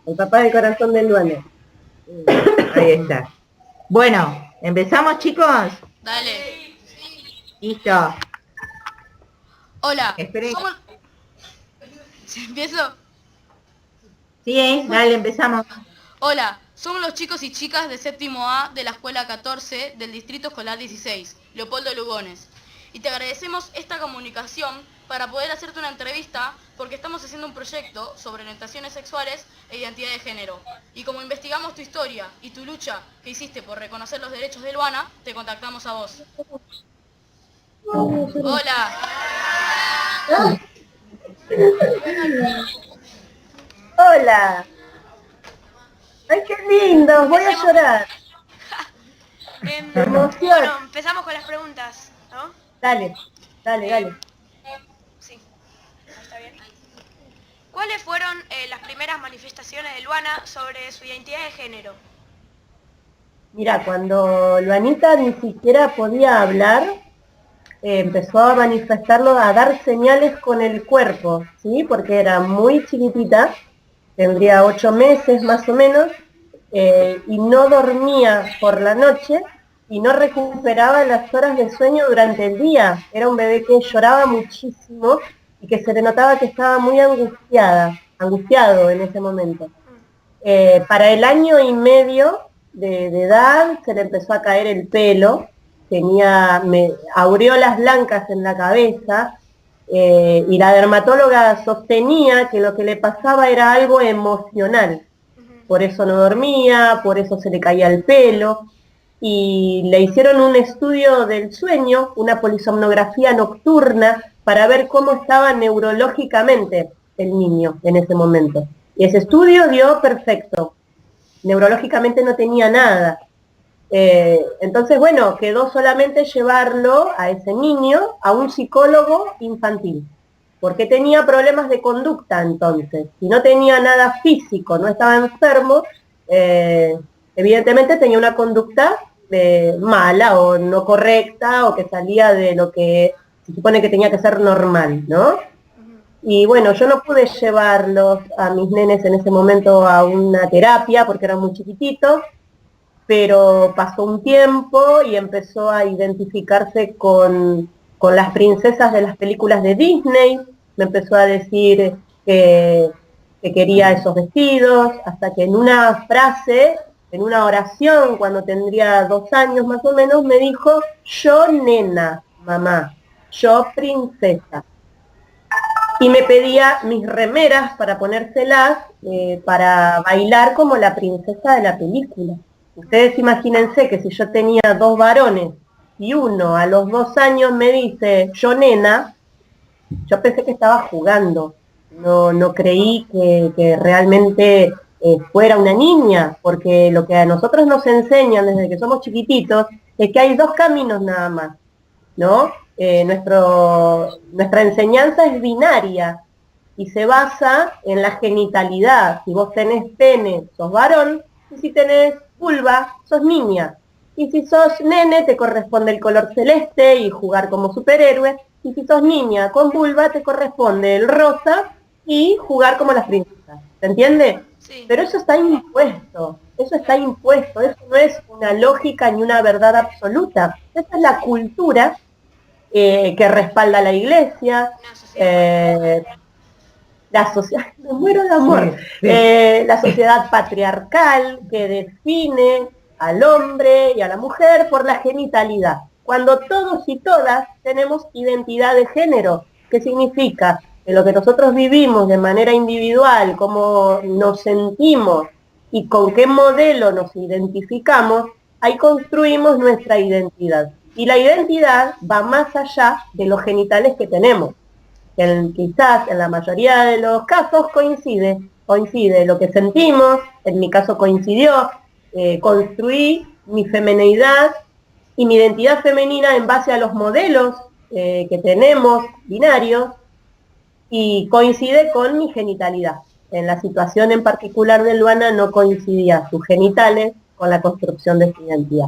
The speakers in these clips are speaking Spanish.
el papá del corazón de Luana. Ahí está. Bueno, ¿empezamos, chicos? Dale. Listo. Hola, Esperen. somos... ¿Empiezo? Sí, dale, empezamos. Hola, somos los chicos y chicas de séptimo A de la Escuela 14 del Distrito Escolar 16, Leopoldo Lugones. Y te agradecemos esta comunicación para poder hacerte una entrevista porque estamos haciendo un proyecto sobre orientaciones sexuales e identidad de género. Y como investigamos tu historia y tu lucha que hiciste por reconocer los derechos de Luana, te contactamos a vos. Hola. Hola. Ay, qué lindo, voy a Empecemos. llorar. De emoción. Bueno, empezamos con las preguntas, ¿no? Dale, dale, Eh, dale. sí, está bien. ¿Cuáles fueron las primeras manifestaciones de Luana sobre su identidad de género? Mira, cuando Luanita ni siquiera podía hablar, empezó a manifestarlo, a dar señales con el cuerpo, ¿sí? Porque era muy chiquitita, tendría 8 meses más o menos, y no dormía por la noche y no recuperaba las horas de sueño durante el día. Era un bebé que lloraba muchísimo y que se le notaba que estaba muy angustiado en ese momento. Para el año y medio de edad se le empezó a caer el pelo, tenía aureolas blancas en la cabeza, y la dermatóloga sostenía que lo que le pasaba era algo emocional. Por eso no dormía, por eso se le caía el pelo, y le hicieron un estudio del sueño, una polisomnografía nocturna, para ver cómo estaba neurológicamente el niño en ese momento. Y ese estudio dio perfecto. Neurológicamente no tenía nada. Entonces, bueno, quedó solamente llevarlo a ese niño a un psicólogo infantil, porque tenía problemas de conducta entonces. Si no tenía nada físico, no estaba enfermo, evidentemente tenía una conducta mala o no correcta o que salía de lo que se supone que tenía que ser normal, ¿no? Y bueno, yo no pude llevarlos a mis nenes en ese momento a una terapia porque eran muy chiquititos, pero pasó un tiempo y empezó a identificarse con las princesas de las películas de Disney, me empezó a decir que quería esos vestidos, hasta que en una frase, en una oración, cuando tendría 2 años más o menos, me dijo, yo nena, mamá, yo princesa. Y me pedía mis remeras para ponérselas, para bailar como la princesa de la película. Ustedes imagínense que si yo tenía 2 varones y uno a los 2 años me dice, yo nena, yo pensé que estaba jugando. No creí que realmente fuera una niña, porque lo que a nosotros nos enseñan desde que somos chiquititos es que hay 2 caminos nada más, ¿no? Nuestra enseñanza es binaria y se basa en la genitalidad. Si vos tenés pene, sos varón, y si tenés vulva, sos niña. Y si sos nene, te corresponde el color celeste y jugar como superhéroe. Y si sos niña con vulva, te corresponde el rosa y jugar como las princesas. ¿Se entiende? Sí. Pero eso está impuesto, eso no es una lógica ni una verdad absoluta. Esa es la cultura que respalda la iglesia, Una sociedad. la sociedad, me muero de amor, la sociedad patriarcal que define al hombre y a la mujer por la genitalidad, cuando todos y todas tenemos identidad de género, que significa que lo que nosotros vivimos de manera individual, cómo nos sentimos y con qué modelo nos identificamos, ahí construimos nuestra identidad. Y la identidad va más allá de los genitales que tenemos. Quizás en la mayoría de los casos coincide lo que sentimos, en mi caso coincidió, construí mi femenidad y mi identidad femenina en base a los modelos que tenemos binarios y coincide con mi genitalidad. En la situación en particular de Luana no coincidía sus genitales con la construcción de su identidad.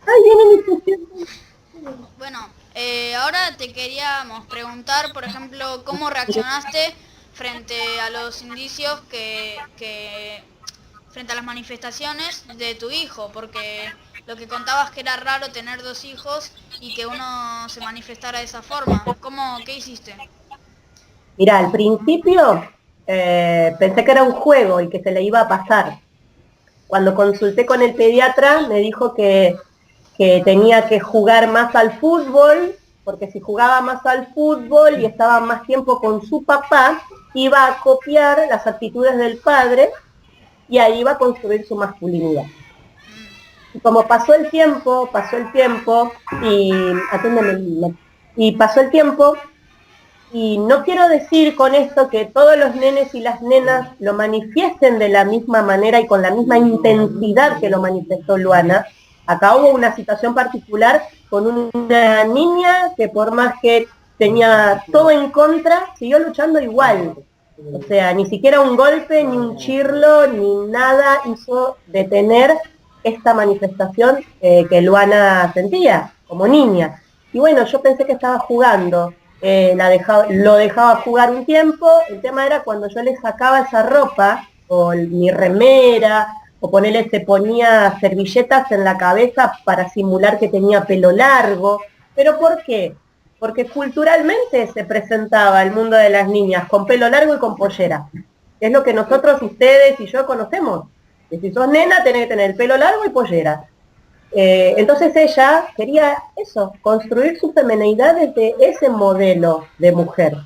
Ay, viene mi sesión. Bueno, Ahora te queríamos preguntar, por ejemplo, ¿cómo reaccionaste frente a los indicios frente a las manifestaciones de tu hijo? Porque lo que contabas que era raro tener 2 hijos y que uno se manifestara de esa forma. ¿Qué hiciste? Mira, al principio pensé que era un juego y que se le iba a pasar. Cuando consulté con el pediatra me dijo que tenía que jugar más al fútbol, porque si jugaba más al fútbol y estaba más tiempo con su papá, iba a copiar las actitudes del padre y ahí iba a construir su masculinidad. Y como pasó el tiempo, y pasó el tiempo, y no quiero decir con esto que todos los nenes y las nenas lo manifiesten de la misma manera y con la misma intensidad que lo manifestó Luana. Acá hubo una situación particular con una niña que por más que tenía todo en contra, siguió luchando igual. O sea, ni siquiera un golpe, ni un chirlo, ni nada hizo detener esta manifestación que Luana sentía como niña. Y bueno, yo pensé que estaba jugando. Lo dejaba jugar un tiempo, el tema era cuando yo le sacaba esa ropa, o mi remera, o se ponía servilletas en la cabeza para simular que tenía pelo largo. ¿Pero por qué? Porque culturalmente se presentaba el mundo de las niñas con pelo largo y con pollera. Es lo que nosotros, ustedes y yo conocemos. Que si sos nena tenés que tener el pelo largo y pollera. Entonces ella quería eso, construir su femineidad desde ese modelo de mujer.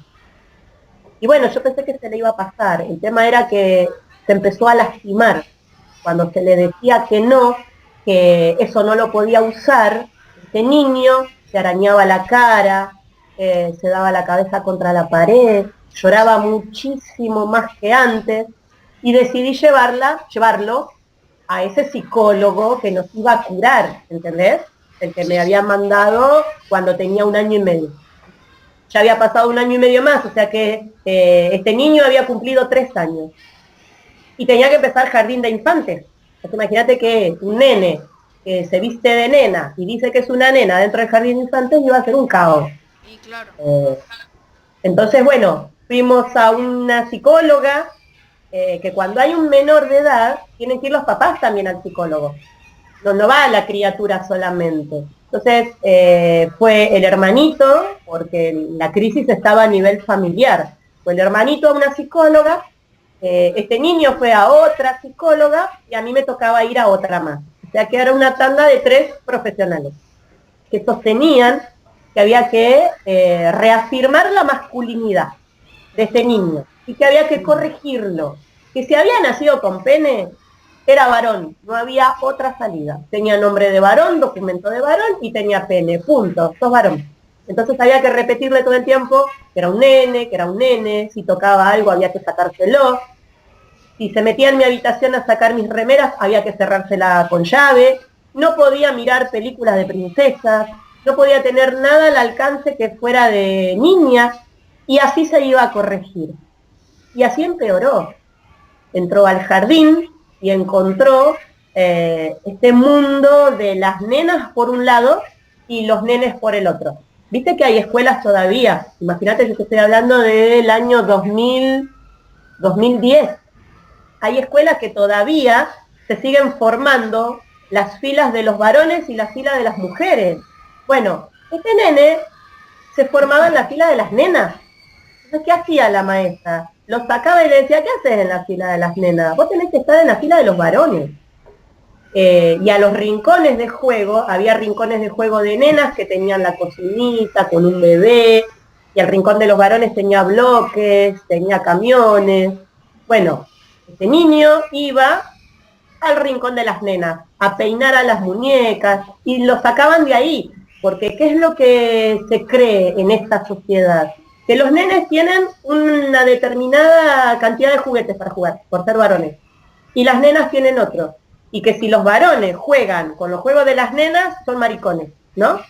Y bueno, yo pensé que se le iba a pasar. El tema era que se empezó a lastimar. Cuando se le decía que eso no lo podía usar, este niño se arañaba la cara, se daba la cabeza contra la pared, lloraba muchísimo más que antes, y decidí llevarlo a ese psicólogo que nos iba a curar, ¿entendés? El que me había mandado cuando tenía 1 año y medio. Ya había pasado 1 año y medio más, o sea que este niño había cumplido 3 años. Y tenía que empezar jardín de infantes. Entonces imagínate que un nene que se viste de nena y dice que es una nena dentro del jardín de infantes iba a ser un caos. Y claro. Entonces, bueno, fuimos a una psicóloga, que cuando hay un menor de edad, tienen que ir los papás también al psicólogo. No va la criatura solamente. Entonces, fue el hermanito, porque la crisis estaba a nivel familiar. Fue el hermanito a una psicóloga, este niño fue a otra psicóloga y a mí me tocaba ir a otra más. O sea que era una tanda de 3 profesionales que sostenían que había que reafirmar la masculinidad de este niño y que había que corregirlo. Que si había nacido con pene, era varón, no había otra salida. Tenía nombre de varón, documento de varón y tenía pene, punto, sos varón. Entonces había que repetirle todo el tiempo que era un nene, si tocaba algo había que sacárselo. Si se metía en mi habitación a sacar mis remeras, había que cerrársela con llave. No podía mirar películas de princesas, no podía tener nada al alcance que fuera de niñas, y así se iba a corregir. Y así empeoró. Entró al jardín y encontró este mundo de las nenas por un lado y los nenes por el otro. Viste que hay escuelas todavía, imagínate que te estoy hablando del año 2010. Hay escuelas que todavía se siguen formando las filas de los varones y las filas de las mujeres. Bueno, este nene se formaba en la fila de las nenas. Entonces, ¿qué hacía la maestra? Los sacaba y le decía, ¿qué haces en la fila de las nenas? Vos tenés que estar en la fila de los varones. Y a los rincones de juego, había rincones de juego de nenas que tenían la cocinita con un bebé, y el rincón de los varones tenía bloques, tenía camiones. Bueno, este niño iba al rincón de las nenas, a peinar a las muñecas, y lo sacaban de ahí, porque ¿qué es lo que se cree en esta sociedad? Que los nenes tienen una determinada cantidad de juguetes para jugar, por ser varones, y las nenas tienen otros, y que si los varones juegan con los juegos de las nenas, son maricones, ¿no?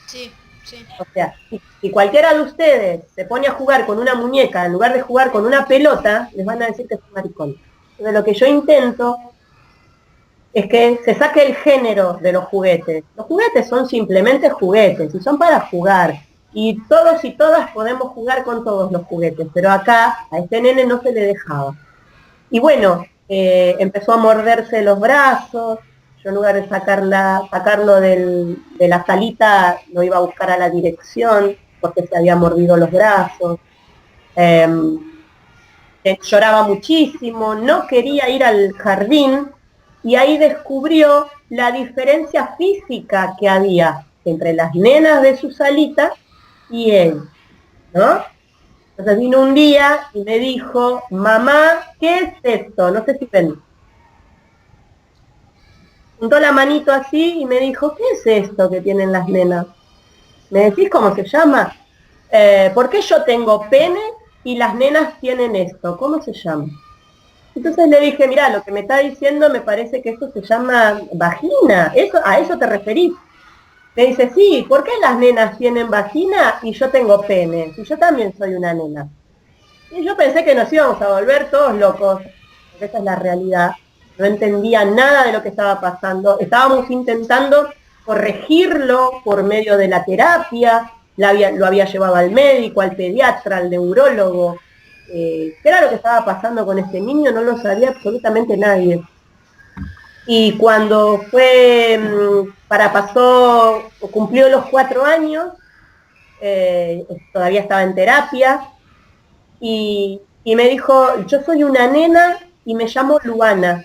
Sí, sí. O sea, si cualquiera de ustedes se pone a jugar con una muñeca en lugar de jugar con una pelota, les van a decir que es un maricón. Entonces lo que yo intento es que se saque el género de los juguetes. Los juguetes son simplemente juguetes y son para jugar. y todos y todas podemos jugar con todos los juguetes, pero acá a este nene no se le dejaba. Y bueno, empezó a morderse los brazos, yo en lugar de sacarlo de la salita, lo iba a buscar a la dirección, porque se había mordido los brazos. Lloraba muchísimo, no quería ir al jardín, y ahí descubrió la diferencia física que había entre las nenas de su salita y él, ¿no? Entonces vino un día y me dijo, mamá, ¿qué es esto? No sé si ven. Juntó la manito así y me dijo, ¿qué es esto que tienen las nenas? ¿Me decís cómo se llama? ¿Por qué yo tengo pene y las nenas tienen esto? ¿Cómo se llama? Entonces le dije, mira, lo que me está diciendo me parece que esto se llama vagina. ¿A eso te referís? Me dice, sí, ¿por qué las nenas tienen vagina y yo tengo pene? Y yo también soy una nena. Y yo pensé que nos íbamos a volver todos locos, porque esa es la realidad. No entendía nada de lo que estaba pasando. Estábamos intentando corregirlo por medio de la terapia, lo había llevado al médico, al pediatra, al neurólogo. ¿Qué era lo que estaba pasando con este niño? No lo sabía absolutamente nadie. Y cuando cumplió los 4 años, todavía estaba en terapia, y me dijo, yo soy una nena y me llamo Luana.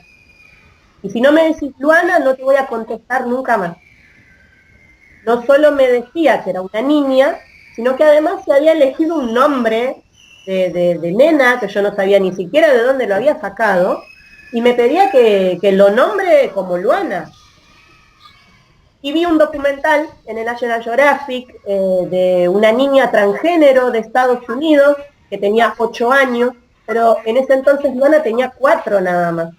Y si no me decís Luana, no te voy a contestar nunca más. No solo me decía que era una niña, sino que además se había elegido un nombre de nena, que yo no sabía ni siquiera de dónde lo había sacado, y me pedía que lo nombre como Luana. Y vi un documental en el National Geographic de una niña transgénero de Estados Unidos, que tenía 8 años, pero en ese entonces Luana tenía 4 nada más.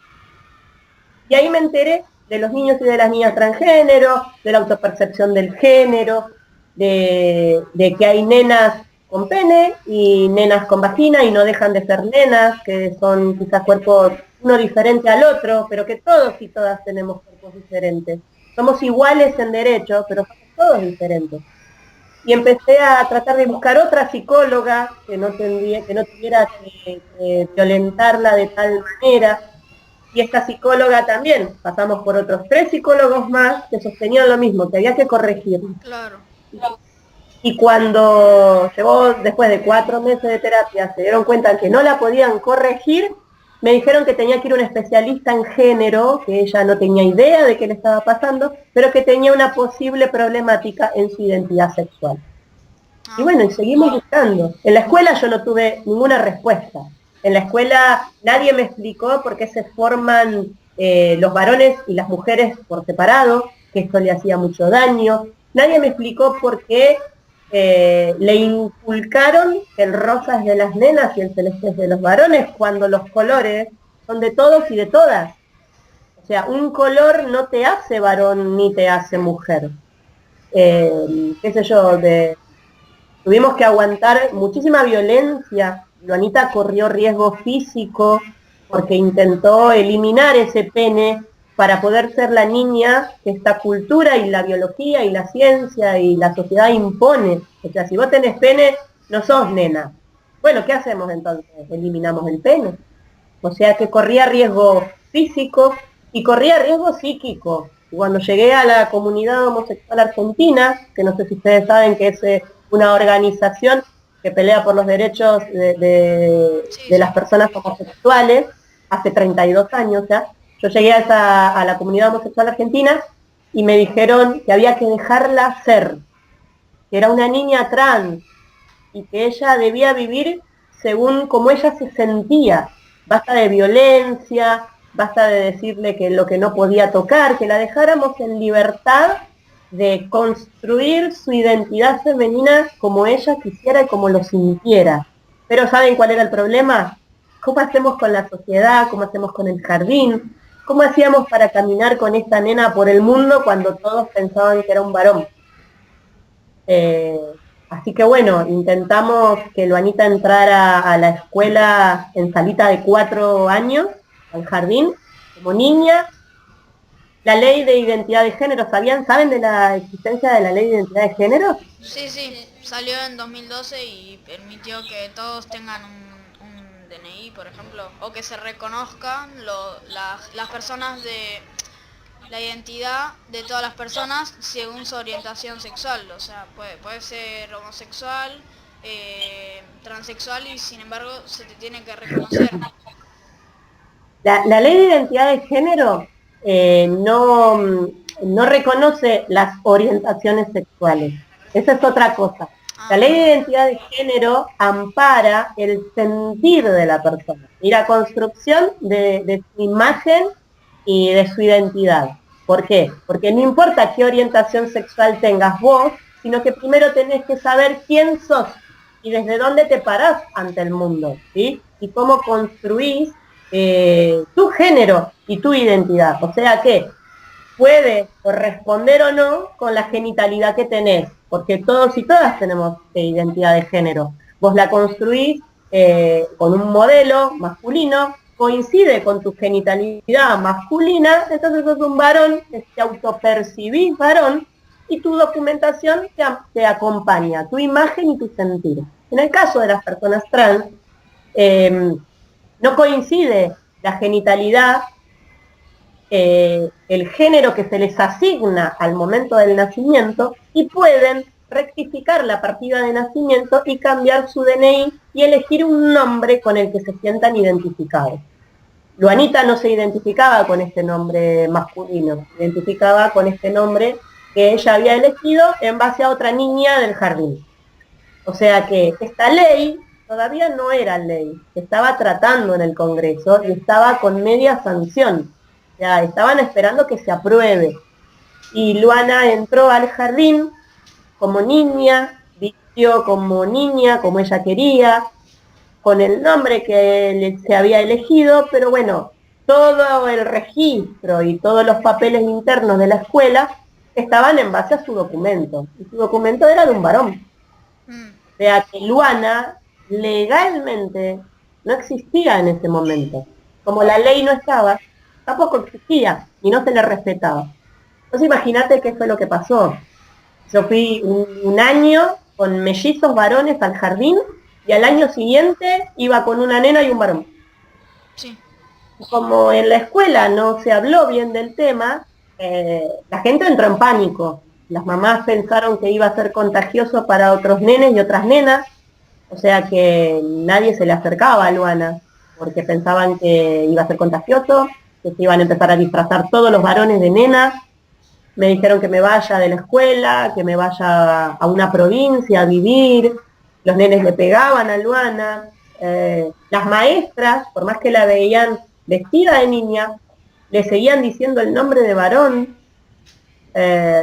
Y ahí me enteré de los niños y de las niñas transgénero, de la autopercepción del género, de que hay nenas con pene y nenas con vagina y no dejan de ser nenas, que son quizás cuerpos uno diferente al otro, pero que todos y todas tenemos cuerpos diferentes. Somos iguales en derecho, pero somos todos diferentes. Y empecé a tratar de buscar otra psicóloga que no tuviera que violentarla de tal manera. Y esta psicóloga también, pasamos por otros 3 psicólogos más que sostenían lo mismo, que había que corregir. Claro. Y cuando llegó, después de 4 meses de terapia, se dieron cuenta que no la podían corregir, me dijeron que tenía que ir a un especialista en género, que ella no tenía idea de qué le estaba pasando, pero que tenía una posible problemática en su identidad sexual. Y bueno, y seguimos buscando. En la escuela yo no tuve ninguna respuesta. En la escuela nadie me explicó por qué se forman los varones y las mujeres por separado, que esto le hacía mucho daño. Nadie me explicó por qué le inculcaron que el rosa es de las nenas y el celeste es de los varones, cuando los colores son de todos y de todas. O sea, un color no te hace varón ni te hace mujer. Qué sé yo, tuvimos que aguantar muchísima violencia. Luanita corrió riesgo físico porque intentó eliminar ese pene para poder ser la niña que esta cultura y la biología y la ciencia y la sociedad impone. O sea, si vos tenés pene, no sos nena. Bueno, ¿qué hacemos entonces? Eliminamos el pene. O sea que corría riesgo físico y corría riesgo psíquico. Y cuando llegué a la comunidad homosexual argentina, que no sé si ustedes saben que es una organización que pelea por los derechos de las personas homosexuales, hace 32 años ya, yo llegué a la comunidad homosexual argentina y me dijeron que había que dejarla ser, que era una niña trans y que ella debía vivir según como ella se sentía. Basta de violencia, basta de decirle que lo que no podía tocar, que la dejáramos en libertad de construir su identidad femenina como ella quisiera y como lo sintiera. Pero ¿saben cuál era el problema? ¿Cómo hacemos con la sociedad? ¿Cómo hacemos con el jardín? ¿Cómo hacíamos para caminar con esta nena por el mundo cuando todos pensaban que era un varón? Así que bueno, intentamos que Luanita entrara a la escuela en salita de 4 años, al jardín, como niña. la ley de identidad de género, ¿saben de la existencia de la ley de identidad de género? Sí, sí, salió en 2012 y permitió que todos tengan un DNI, por ejemplo, o que se reconozcan las personas de la identidad de todas las personas según su orientación sexual. O sea, puede ser homosexual, transexual y sin embargo se te tiene que reconocer. La ley de identidad de género no reconoce las orientaciones sexuales. Esa es otra cosa. La ley de identidad de género ampara el sentir de la persona y la construcción de su imagen y de su identidad. ¿Por qué? Porque no importa qué orientación sexual tengas vos, sino que primero tenés que saber quién sos y desde dónde te parás ante el mundo, ¿sí? Y cómo construís tu género y tu identidad. O sea que puede corresponder o no con la genitalidad que tenés, porque todos y todas tenemos identidad de género. Vos la construís con un modelo masculino, coincide con tu genitalidad masculina, entonces sos un varón, te autopercibís varón, y tu documentación te acompaña, tu imagen y tu sentir. En el caso de las personas trans, no coincide la genitalidad, el género que se les asigna al momento del nacimiento, y pueden rectificar la partida de nacimiento y cambiar su DNI y elegir un nombre con el que se sientan identificados. Luanita no se identificaba con este nombre masculino, se identificaba con este nombre que ella había elegido en base a otra niña del jardín. O sea que esta ley todavía no era ley, se estaba tratando en el Congreso y estaba con media sanción. O sea, estaban esperando que se apruebe. Y Luana entró al jardín como niña, vistió como niña, como ella quería, con el nombre que se había elegido, pero bueno, todo el registro y todos los papeles internos de la escuela estaban en base a su documento. Y su documento era de un varón. O sea que Luana legalmente no existía en ese momento. Como la ley no estaba, tampoco existía y no se le respetaba. Entonces imagínate qué fue lo que pasó. Yo fui un año con mellizos varones al jardín y al año siguiente iba con una nena y un varón. Sí. Como en la escuela no se habló bien del tema, la gente entró en pánico. Las mamás pensaron que iba a ser contagioso para otros nenes y otras nenas, o sea que nadie se le acercaba a Luana, porque pensaban que iba a ser contagioso, que se iban a empezar a disfrazar todos los varones de nenas. Me dijeron que me vaya de la escuela, que me vaya a una provincia a vivir. Los nenes le pegaban a Luana. Las maestras, por más que la veían vestida de niña, le seguían diciendo el nombre de varón.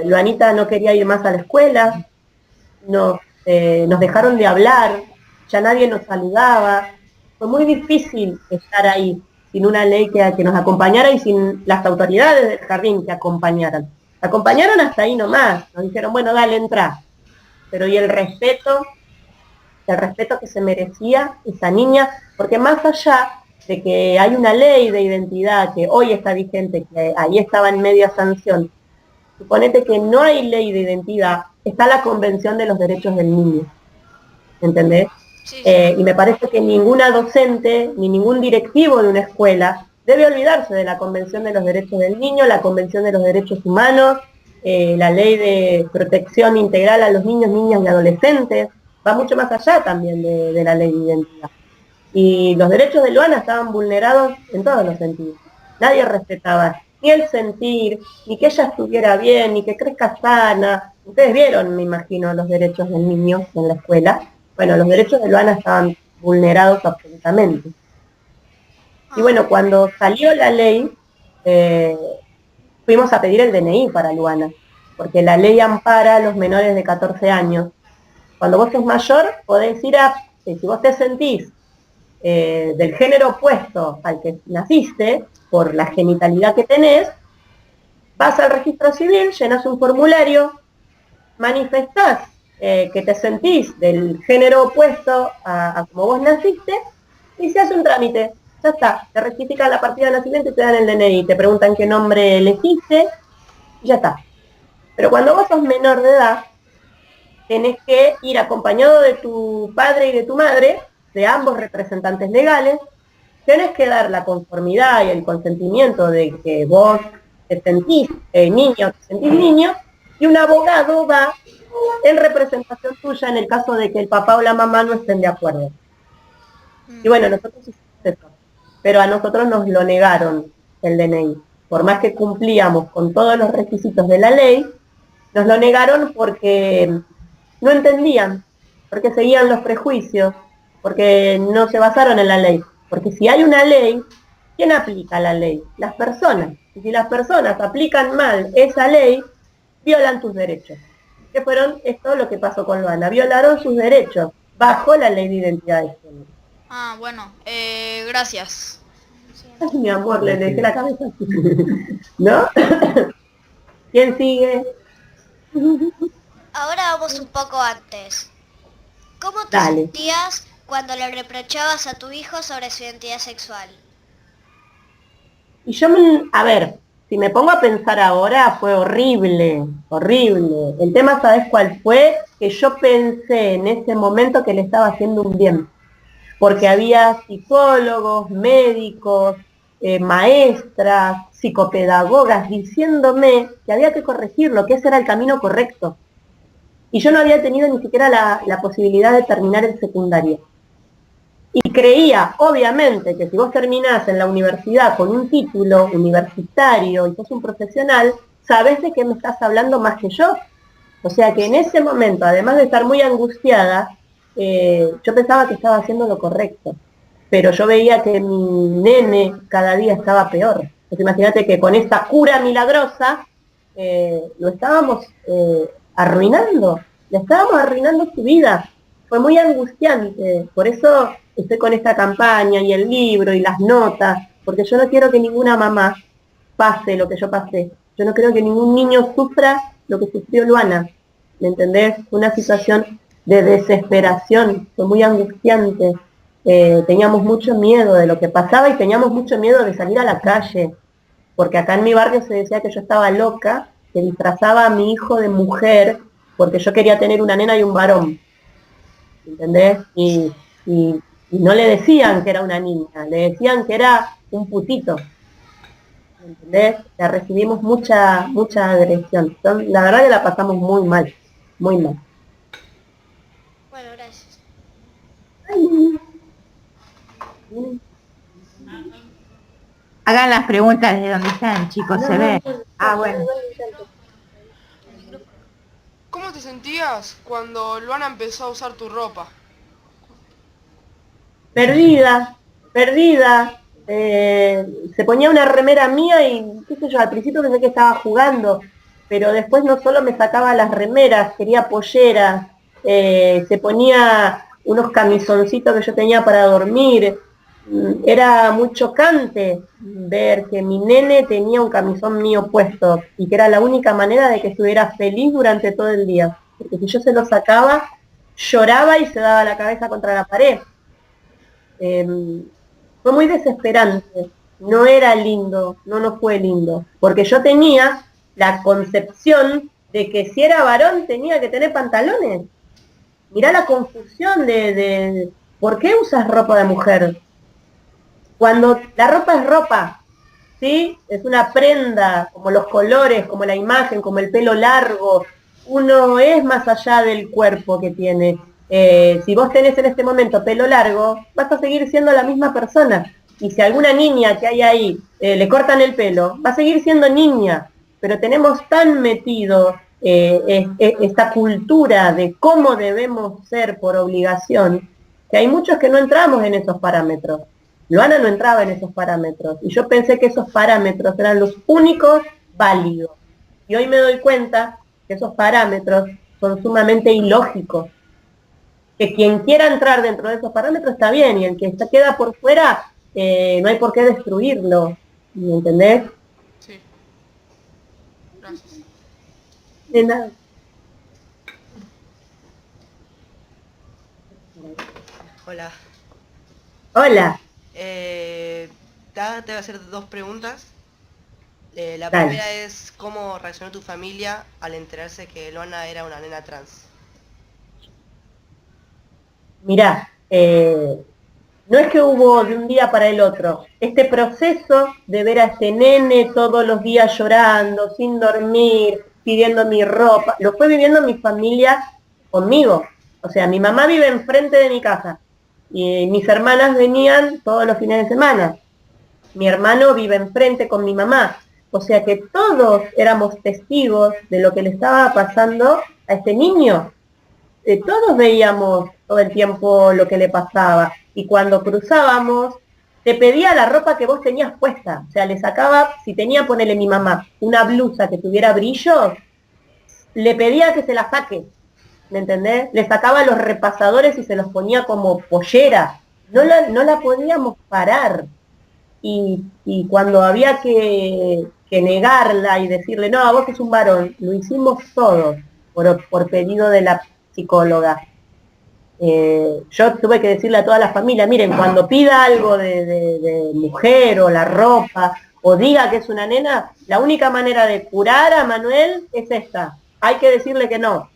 Luanita no quería ir más a la escuela. Nos dejaron de hablar. Ya nadie nos saludaba. Fue muy difícil estar ahí, sin una ley que nos acompañara y sin las autoridades del jardín que acompañaran. Acompañaron hasta ahí nomás, nos dijeron, bueno, dale, entra. Pero y el respeto que se merecía esa niña, porque más allá de que hay una ley de identidad que hoy está vigente, que ahí estaba en media sanción, suponete que no hay ley de identidad, está la Convención de los Derechos del Niño, ¿entendés? Sí, sí. Y me parece que ninguna docente, ni ningún directivo de una escuela debe olvidarse de la Convención de los Derechos del Niño, la Convención de los Derechos Humanos, la Ley de Protección Integral a los Niños, Niñas y Adolescentes, va mucho más allá también de la Ley de Identidad. Y los derechos de Luana estaban vulnerados en todos los sentidos. Nadie respetaba ni el sentir, ni que ella estuviera bien, ni que crezca sana. Ustedes vieron, me imagino, los derechos del niño en la escuela. Bueno, los derechos de Luana estaban vulnerados absolutamente. Y bueno, cuando salió la ley, fuimos a pedir el DNI para Luana, porque la ley ampara a los menores de 14 años. Cuando vos sos mayor, podés ir si vos te sentís del género opuesto al que naciste, por la genitalidad que tenés, vas al registro civil, llenás un formulario, manifestás que te sentís del género opuesto a como vos naciste, y se hace un trámite. ya está, te rectifican la partida de nacimiento y te dan el DNI, te preguntan qué nombre elegiste, y ya está. Pero cuando vos sos menor de edad, tenés que ir acompañado de tu padre y de tu madre, de ambos representantes legales, tenés que dar la conformidad y el consentimiento de que vos te sentís niño, te sentís niño, y un abogado va en representación tuya en el caso de que el papá o la mamá no estén de acuerdo. Y bueno, nosotros hicimos eso, pero a nosotros nos lo negaron el DNI. Por más que cumplíamos con todos los requisitos de la ley, nos lo negaron porque no entendían, porque seguían los prejuicios, porque no se basaron en la ley. Porque si hay una ley, ¿quién aplica la ley? Las personas. Y si las personas aplican mal esa ley, violan tus derechos. Que fueron esto lo que pasó con Luana. Violaron sus derechos bajo la ley de identidad de género. Ah, bueno, gracias. Ay, mi amor, le dejé la cabeza así. ¿No? ¿Quién sigue? Ahora vamos un poco antes. ¿Cómo te Dale. sentías cuando le reprochabas a tu hijo sobre su identidad sexual? Y yo, a ver, si me pongo a pensar ahora, fue horrible, horrible. El tema, ¿sabes cuál fue? Que yo pensé en ese momento que le estaba haciendo un bien. Porque había psicólogos, médicos, maestras, psicopedagogas diciéndome que había que corregirlo, que ese era el camino correcto. Y yo no había tenido ni siquiera la posibilidad de terminar el secundario. Y creía, obviamente, que si vos terminás en la universidad con un título universitario y sos un profesional, sabés de qué me estás hablando más que yo. O sea que en ese momento, además de estar muy angustiada, yo pensaba que estaba haciendo lo correcto. Pero yo veía que mi nene cada día estaba peor. Entonces imagínate que con esta cura milagrosa lo estábamos arruinando. Le estábamos arruinando su vida. Fue muy angustiante. Por eso estoy con esta campaña y el libro y las notas, porque yo no quiero que ninguna mamá pase lo que yo pasé. Yo no quiero que ningún niño sufra lo que sufrió Luana. ¿Me entendés? Una situación de desesperación, fue muy angustiante. Teníamos mucho miedo de lo que pasaba y teníamos mucho miedo de salir a la calle, porque acá en mi barrio se decía que yo estaba loca, que disfrazaba a mi hijo de mujer, porque yo quería tener una nena y un varón. ¿Entendés? Y no le decían que era una niña, le decían que era un putito. ¿Entendés? La recibimos mucha agresión. Entonces, la verdad que la pasamos muy mal, muy mal. Bueno, gracias. Hagan las preguntas de donde están, chicos, se ve. Ah, bueno. ¿Cómo te sentías cuando Luana empezó a usar tu ropa? Perdida. Se ponía una remera mía y, qué sé yo, al principio pensé que estaba jugando, pero después no solo me sacaba las remeras, quería polleras, se ponía unos camisoncitos que yo tenía para dormir. Era muy chocante ver que mi nene tenía un camisón mío puesto y que era la única manera de que estuviera feliz durante todo el día. Porque si yo se lo sacaba, lloraba y se daba la cabeza contra la pared. Fue muy desesperante, no era lindo, no fue lindo, porque yo tenía la concepción de que si era varón tenía que tener pantalones. Mirá la confusión de ¿por qué usas ropa de mujer? Cuando la ropa es ropa, ¿sí? Es una prenda, como los colores, como la imagen, como el pelo largo, uno es más allá del cuerpo que tiene. Si vos tenés en este momento pelo largo, vas a seguir siendo la misma persona. Y si a alguna niña que hay ahí le cortan el pelo, va a seguir siendo niña. Pero tenemos tan metido esta cultura de cómo debemos ser por obligación, que hay muchos que no entramos en esos parámetros. Luana no entraba en esos parámetros. Y yo pensé que esos parámetros eran los únicos válidos. Y hoy me doy cuenta que esos parámetros son sumamente ilógicos. Que quien quiera entrar dentro de esos parámetros está bien, y el que queda por fuera, no hay por qué destruirlo. ¿Me entendés? Sí. Gracias. De nada. Hola. Hola. te voy a hacer dos preguntas. La Dale. primera es cómo reaccionó tu familia al enterarse que Luana era una nena trans. Mirá, no es que hubo de un día para el otro. Este proceso de ver a este nene todos los días llorando, sin dormir, pidiendo mi ropa, lo fue viviendo mi familia conmigo. O sea, mi mamá vive enfrente de mi casa y mis hermanas venían todos los fines de semana. Mi hermano vive enfrente con mi mamá. O sea que todos éramos testigos de lo que le estaba pasando a este niño. Todos veíamos todo el tiempo lo que le pasaba. Y cuando cruzábamos, te pedía la ropa que vos tenías puesta. O sea, le sacaba, si tenía, ponele mi mamá, una blusa que tuviera brillo, le pedía que se la saque. ¿Me entendés? Le sacaba los repasadores y se los ponía como pollera. No la podíamos parar. Y cuando había que negarla y decirle, no, vos sos un varón, lo hicimos todos por pedido de la psicóloga. Yo tuve que decirle a toda la familia, miren, cuando pida algo de mujer o la ropa, o diga que es una nena, la única manera de curar a Manuel es esta, hay que decirle que no.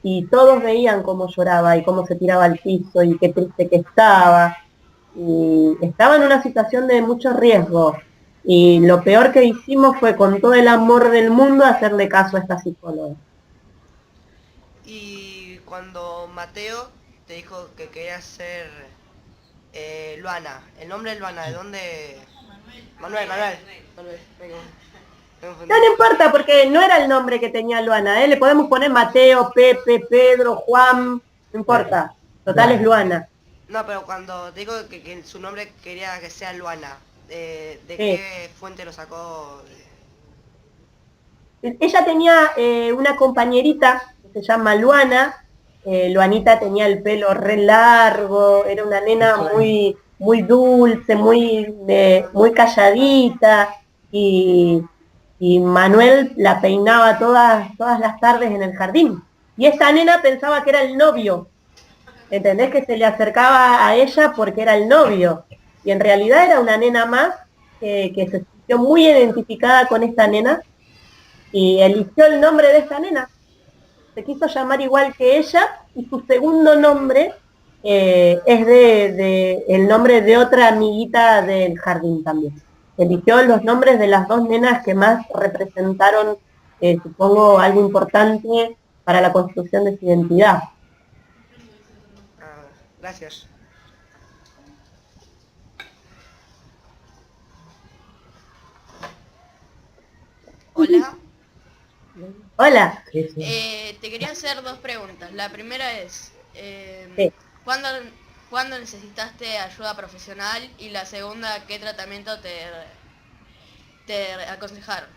Y todos veían cómo lloraba y cómo se tiraba al piso y qué triste que estaba. Y estaba en una situación de mucho riesgo. Y lo peor que hicimos fue con todo el amor del mundo hacerle caso a esta psicóloga. Y cuando Mateo te dijo que quería ser Luana, el nombre de Luana, ¿de dónde? Manuel. No importa, porque no era el nombre que tenía Luana, ¿eh? Le podemos poner Mateo, Pepe, Pedro, Juan, no importa. Total es Luana. No, pero cuando te digo que su nombre quería que sea Luana, ¿de Sí. qué fuente lo sacó? Ella tenía una compañerita que se llama Luana. Luanita tenía el pelo re largo, era una nena muy, muy dulce, muy calladita, y Manuel la peinaba todas las tardes en el jardín. Y esta nena pensaba que era el novio, ¿entendés? Que se le acercaba a ella porque era el novio. Y en realidad era una nena más que se sintió muy identificada con esta nena y eligió el nombre de esta nena. Se quiso llamar igual que ella y su segundo nombre es de el nombre de otra amiguita del jardín también. Eligió los nombres de las dos nenas que más representaron, supongo, algo importante para la construcción de su identidad. Gracias. Hola. Hola. Te quería hacer dos preguntas. La primera es, Sí. ¿cuándo necesitaste ayuda profesional? Y la segunda, ¿qué tratamiento te aconsejaron?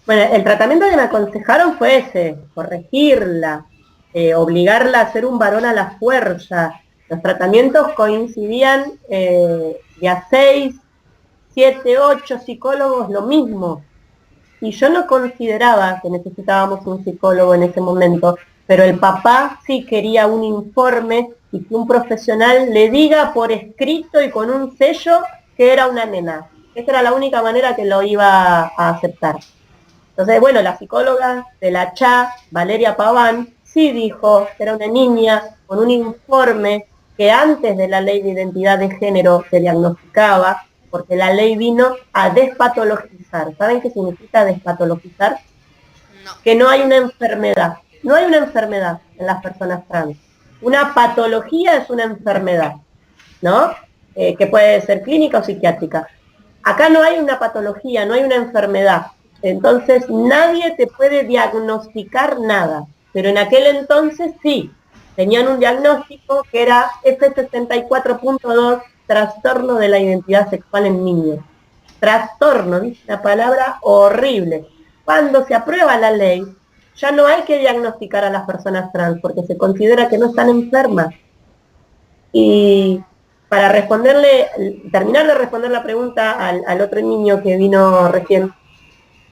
Bueno, el tratamiento que me aconsejaron fue ese, corregirla, obligarla a ser un varón a la fuerza. Los tratamientos coincidían de a 6, 7, 8 psicólogos lo mismo. Y yo no consideraba que necesitábamos un psicólogo en ese momento, pero el papá sí quería un informe y que un profesional le diga por escrito y con un sello que era una nena. Esa era la única manera que lo iba a aceptar. Entonces, bueno, la psicóloga de la CHA, Valeria Paván, sí dijo que era una niña con un informe que antes de la ley de identidad de género se diagnosticaba, porque la ley vino a despatologizar. ¿Saben qué significa despatologizar? No. Que no hay una enfermedad. No hay una enfermedad en las personas trans. Una patología es una enfermedad, ¿no? Que puede ser clínica o psiquiátrica. Acá no hay una patología, no hay una enfermedad. Entonces nadie te puede diagnosticar nada. Pero en aquel entonces sí. Tenían un diagnóstico que era F64.2, trastorno de la identidad sexual en niños. Trastorno, dice una palabra horrible. Cuando se aprueba la ley, ya no hay que diagnosticar a las personas trans, porque se considera que no están enfermas. Y para terminar de responder la pregunta al otro niño que vino recién,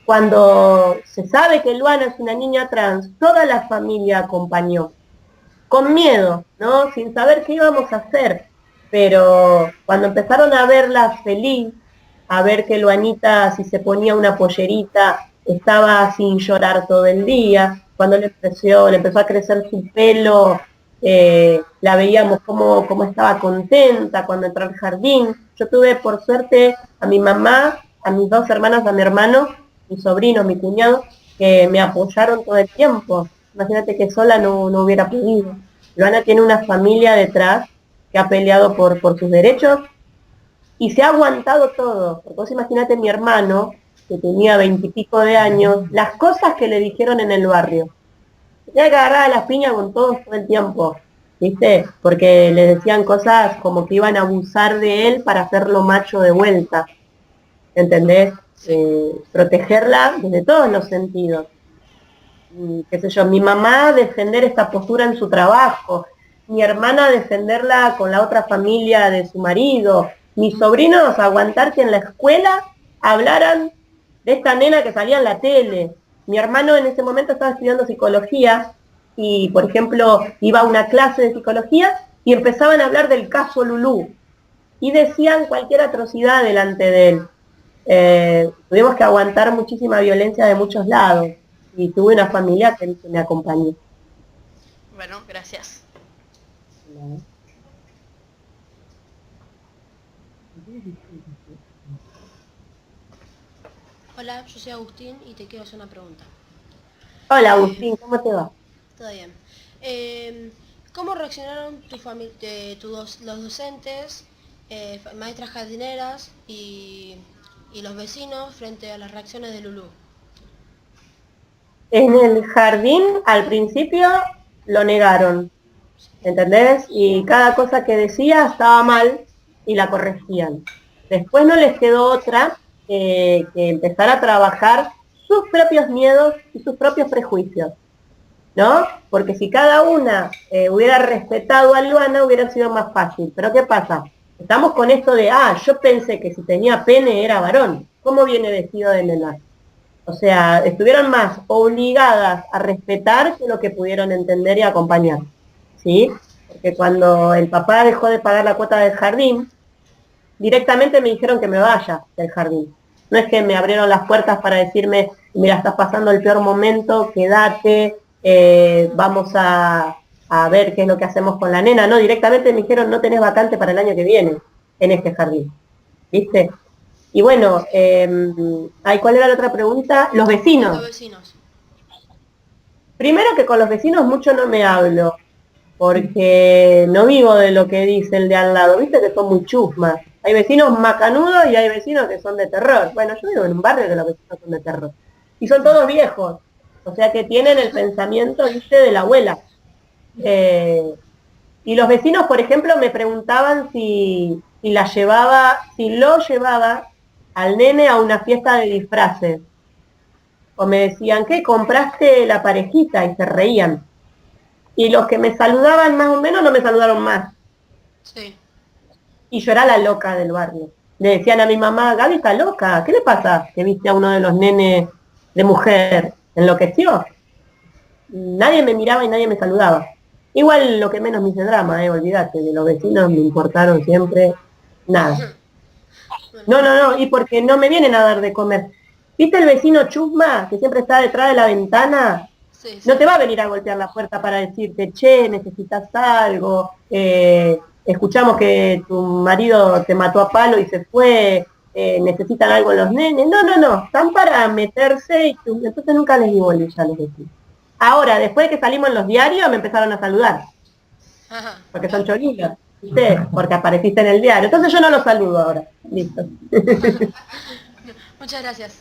cuando se sabe que Luana es una niña trans, toda la familia acompañó, con miedo, ¿no? Sin saber qué íbamos a hacer. pero cuando empezaron a verla feliz, a ver que Luanita, si se ponía una pollerita, estaba sin llorar todo el día, cuando le empezó a crecer su pelo, la veíamos como estaba contenta cuando entró al jardín. Yo tuve por suerte a mi mamá, a mis dos hermanas, a mi hermano, mi sobrino, mi cuñado, que me apoyaron todo el tiempo. Imagínate que sola no hubiera podido. Luana tiene una familia detrás que ha peleado por sus derechos y se ha aguantado todo. Porque vos imaginate mi hermano, que tenía 20 y pico de años, las cosas que le dijeron en el barrio. Tenía que agarrar a las piñas con todos todo el tiempo, ¿viste? Porque le decían cosas como que iban a abusar de él para hacerlo macho de vuelta. ¿Entendés? Protegerla desde todos los sentidos. Qué sé yo, mi mamá defender esta postura en su trabajo, mi hermana defenderla con la otra familia de su marido, mis sobrinos aguantar que en la escuela hablaran de esta nena que salía en la tele. Mi hermano en ese momento estaba estudiando psicología y, por ejemplo, iba a una clase de psicología y empezaban a hablar del caso Lulú y decían cualquier atrocidad delante de él. Tuvimos que aguantar muchísima violencia de muchos lados y tuve una familia que me acompañó. Bueno, gracias. Hola, yo soy Agustín y te quiero hacer una pregunta. Hola Agustín, ¿cómo te va? Todo bien. ¿Cómo reaccionaron los docentes, maestras jardineras y los vecinos frente a las reacciones de Lulú? En el jardín, al principio, lo negaron, ¿entendés? Y cada cosa que decía estaba mal y la corregían. Después no les quedó otra que empezar a trabajar sus propios miedos y sus propios prejuicios, ¿no? Porque si cada una hubiera respetado a Luana, hubiera sido más fácil. Pero ¿qué pasa? Estamos con esto de, yo pensé que si tenía pene era varón. ¿Cómo viene vestido de nena? O sea, estuvieron más obligadas a respetar que lo que pudieron entender y acompañar, ¿sí? Porque cuando el papá dejó de pagar la cuota del jardín, directamente me dijeron que me vaya del jardín. No es que me abrieron las puertas para decirme, mira, estás pasando el peor momento, quédate, vamos a ver qué es lo que hacemos con la nena. No, directamente me dijeron, no tenés vacante para el año que viene en este jardín, ¿viste? Y bueno, ¿cuál era la otra pregunta? Los vecinos. Los vecinos. Primero que con los vecinos mucho no me hablo, porque no vivo de lo que dice el de al lado, viste que son muy chusmas. Hay vecinos macanudos y hay vecinos que son de terror. Bueno, yo vivo en un barrio que los vecinos son de terror. Y son todos viejos, o sea que tienen el pensamiento, viste, de la abuela. Y los vecinos, por ejemplo, me preguntaban si lo llevaba al nene a una fiesta de disfraces. O me decían, ¿qué? ¿Compraste la parejita? Y se reían. Y los que me saludaban más o menos no me saludaron más. Sí. Y yo era la loca del barrio. Le decían a mi mamá, Gaby está loca, ¿qué le pasa? Que viste a uno de los nenes de mujer, ¿enloqueció? Nadie me miraba y nadie me saludaba. Igual lo que menos me hice drama, olvídate, de los vecinos me importaron siempre nada. No, y porque no me vienen a dar de comer. ¿Viste el vecino chusma que siempre está detrás de la ventana? Sí. No te va a venir a golpear la puerta para decirte, che, necesitas algo, escuchamos que tu marido te mató a palo y se fue, necesitan algo los nenes. No, están para meterse y entonces nunca les di bolilla a los vecinos. Ahora, después de que salimos en los diarios, me empezaron a saludar. Ajá. Porque son chorilos, ¿viste? Porque apareciste en el diario. Entonces yo no los saludo ahora. Listo. Muchas gracias.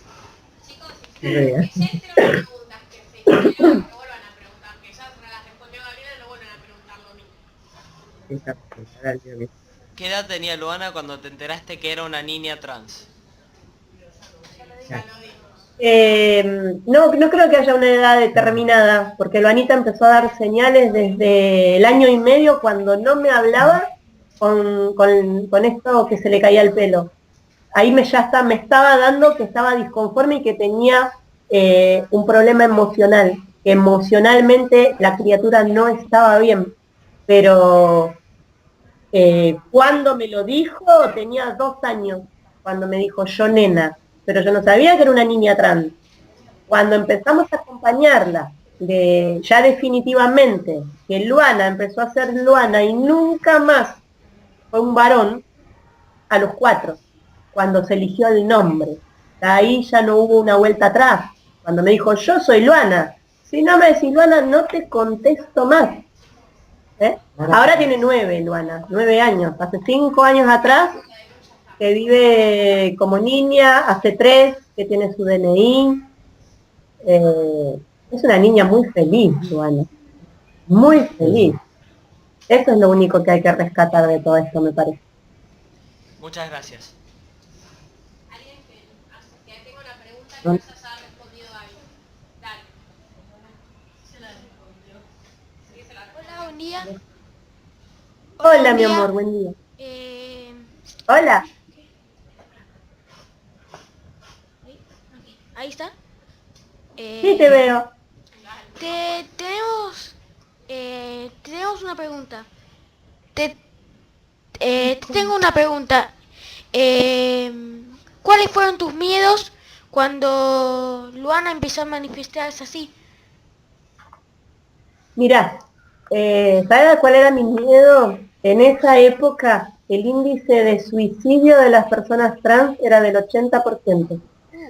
Chicos, Muy bien. existen unas preguntas que se que vuelvan a preguntar, que ya se las respondió Gabriela y no vuelven a preguntar lo mismo. ¿Qué edad tenía Luana cuando te enteraste que era una niña trans? No creo que haya una edad determinada, porque Luanita empezó a dar señales desde el 1 año y medio cuando no me hablaba con esto que se le caía el pelo. Ahí me estaba dando que estaba disconforme y que tenía un problema emocional, que emocionalmente la criatura no estaba bien, pero Cuando me lo dijo, tenía 2 años, cuando me dijo yo nena, pero yo no sabía que era una niña trans. Cuando empezamos a acompañarla, ya definitivamente, que Luana empezó a ser Luana y nunca más fue un varón, a los 4, cuando se eligió el nombre. Ahí ya no hubo una vuelta atrás. Cuando me dijo, yo soy Luana. Si no me decís Luana, no te contesto más. Ahora tiene 9, Luana, 9 años. Hace 5 años atrás, que vive como niña, hace 3, que tiene su DNI. Es una niña muy feliz, Luana. Muy feliz. Eso es lo único que hay que rescatar de todo esto, me parece. Muchas gracias. Alguien que tenga una pregunta que no se haya respondido algo. Dale. Se la respondió. Sí, se la respondió. Hola, buen día. Hola, buen mi día. amor, buen día. Eh, Hola. Ahí está. Sí, te veo. Tenemos una pregunta. Tengo una pregunta. ¿Cuáles fueron tus miedos cuando Luana empezó a manifestarse así? Mirá, ¿sabes cuál era mi miedo? En esa época, el índice de suicidio de las personas trans era del 80%.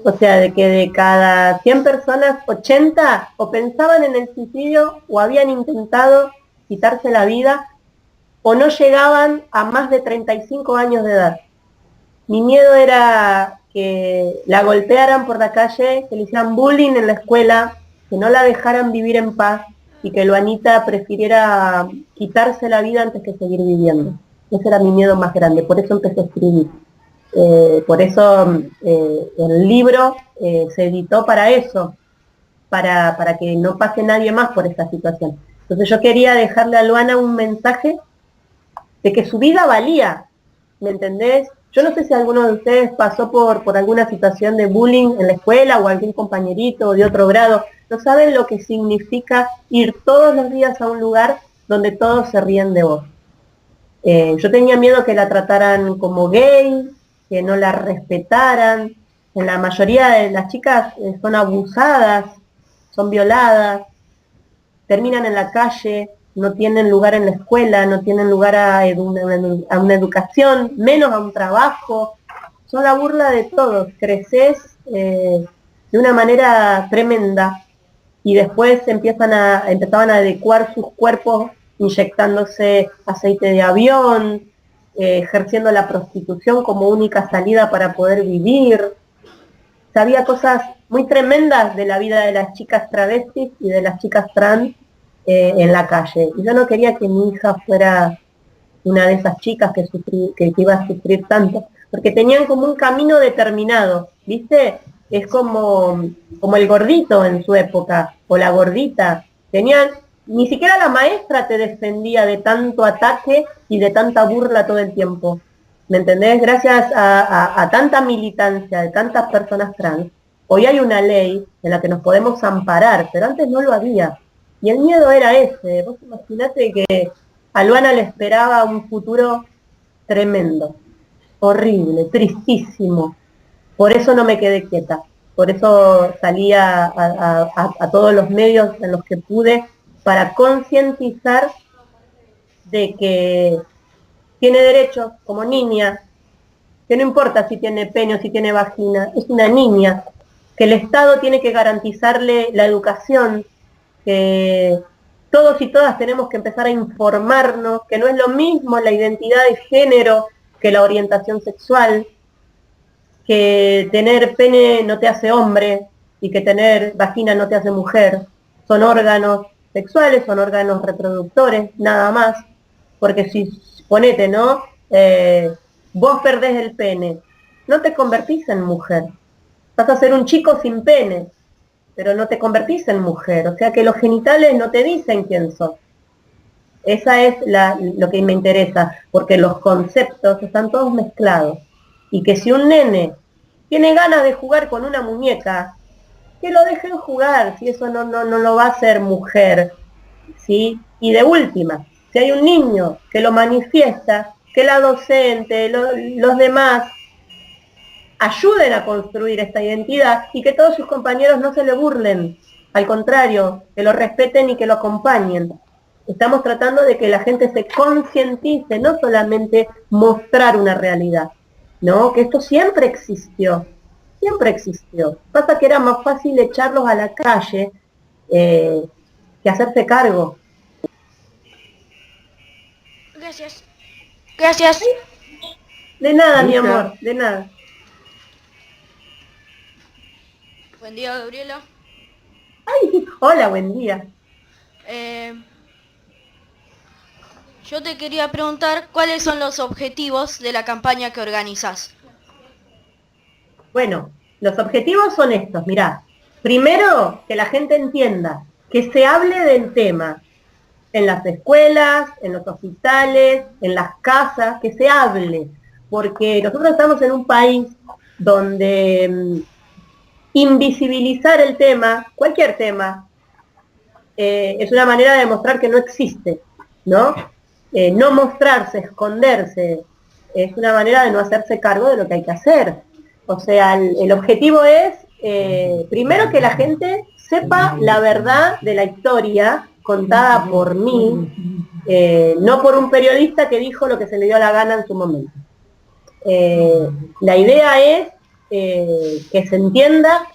O sea, de que de cada 100 personas, 80 o pensaban en el suicidio o habían intentado quitarse la vida o no llegaban a más de 35 años de edad. Mi miedo era que la golpearan por la calle, que le hicieran bullying en la escuela, que no la dejaran vivir en paz y que Luanita prefiriera quitarse la vida antes que seguir viviendo. Ese era mi miedo más grande, por eso empecé a escribir. Por eso el libro se editó para eso, para que no pase nadie más por esta situación. Entonces yo quería dejarle a Luana un mensaje de que su vida valía, ¿me entendés? Yo no sé si alguno de ustedes pasó por alguna situación de bullying en la escuela o algún compañerito de otro grado. No saben lo que significa ir todos los días a un lugar donde todos se ríen de vos. Yo tenía miedo que la trataran como gay, que no la respetaran. En la mayoría de las chicas son abusadas, son violadas, terminan en la calle, no tienen lugar en la escuela, no tienen lugar a una educación, menos a un trabajo. Son la burla de todos. Creces de una manera tremenda y después empezaban a adecuar sus cuerpos inyectándose aceite de avión, ejerciendo la prostitución como única salida para poder vivir. Sabía cosas muy tremendas de la vida de las chicas travestis y de las chicas trans en la calle. Y yo no quería que mi hija fuera una de esas chicas que iba a sufrir tanto, porque tenían como un camino determinado, ¿viste? Es como el gordito en su época, o la gordita. Ni siquiera la maestra te defendía de tanto ataque y de tanta burla todo el tiempo. ¿Me entendés? Gracias a tanta militancia de tantas personas trans, hoy hay una ley en la que nos podemos amparar, pero antes no lo había. Y el miedo era ese. Vos imaginate que a Luana le esperaba un futuro tremendo, horrible, tristísimo. Por eso no me quedé quieta. Por eso salí a todos los medios en los que pude para concientizar de que tiene derechos como niña, que no importa si tiene pene o si tiene vagina, es una niña, que el Estado tiene que garantizarle la educación, que todos y todas tenemos que empezar a informarnos, que no es lo mismo la identidad de género que la orientación sexual, que tener pene no te hace hombre y que tener vagina no te hace mujer. Son órganos sexuales, son órganos reproductores, nada más. Porque si, ponete, ¿no? Vos perdés el pene, no te convertís en mujer. Vas a ser un chico sin pene, pero no te convertís en mujer. O sea que los genitales no te dicen quién sos. Esa es lo que me interesa, porque los conceptos están todos mezclados. Y que si un nene tiene ganas de jugar con una muñeca, que lo dejen jugar, si eso no lo va a hacer mujer, ¿sí? Y de última, Si hay un niño que lo manifiesta, que la docente, los demás ayuden a construir esta identidad y que todos sus compañeros no se le burlen, al contrario, que lo respeten y que lo acompañen. Estamos tratando de que la gente se concientice, no solamente mostrar una realidad, ¿no? Que esto siempre existió. Pasa que era más fácil echarlos a la calle que hacerse cargo. Gracias. Gracias. De nada, mi amor, de nada. Buen día, Gabriela. Ay, hola, buen día. Yo te quería preguntar cuáles son los objetivos de la campaña que organizás. Bueno, los objetivos son estos, mirá. Primero, que la gente entienda, que se hable del tema en las escuelas, en los hospitales, en las casas, que se hable. Porque nosotros estamos en un país donde invisibilizar el tema, cualquier tema, es una manera de demostrar que no existe, ¿no? No mostrarse, esconderse, es una manera de no hacerse cargo de lo que hay que hacer. O sea, el objetivo es, primero, que la gente sepa la verdad de la historia contada por mí, no por un periodista que dijo lo que se le dio la gana en su momento. La idea es que se entienda,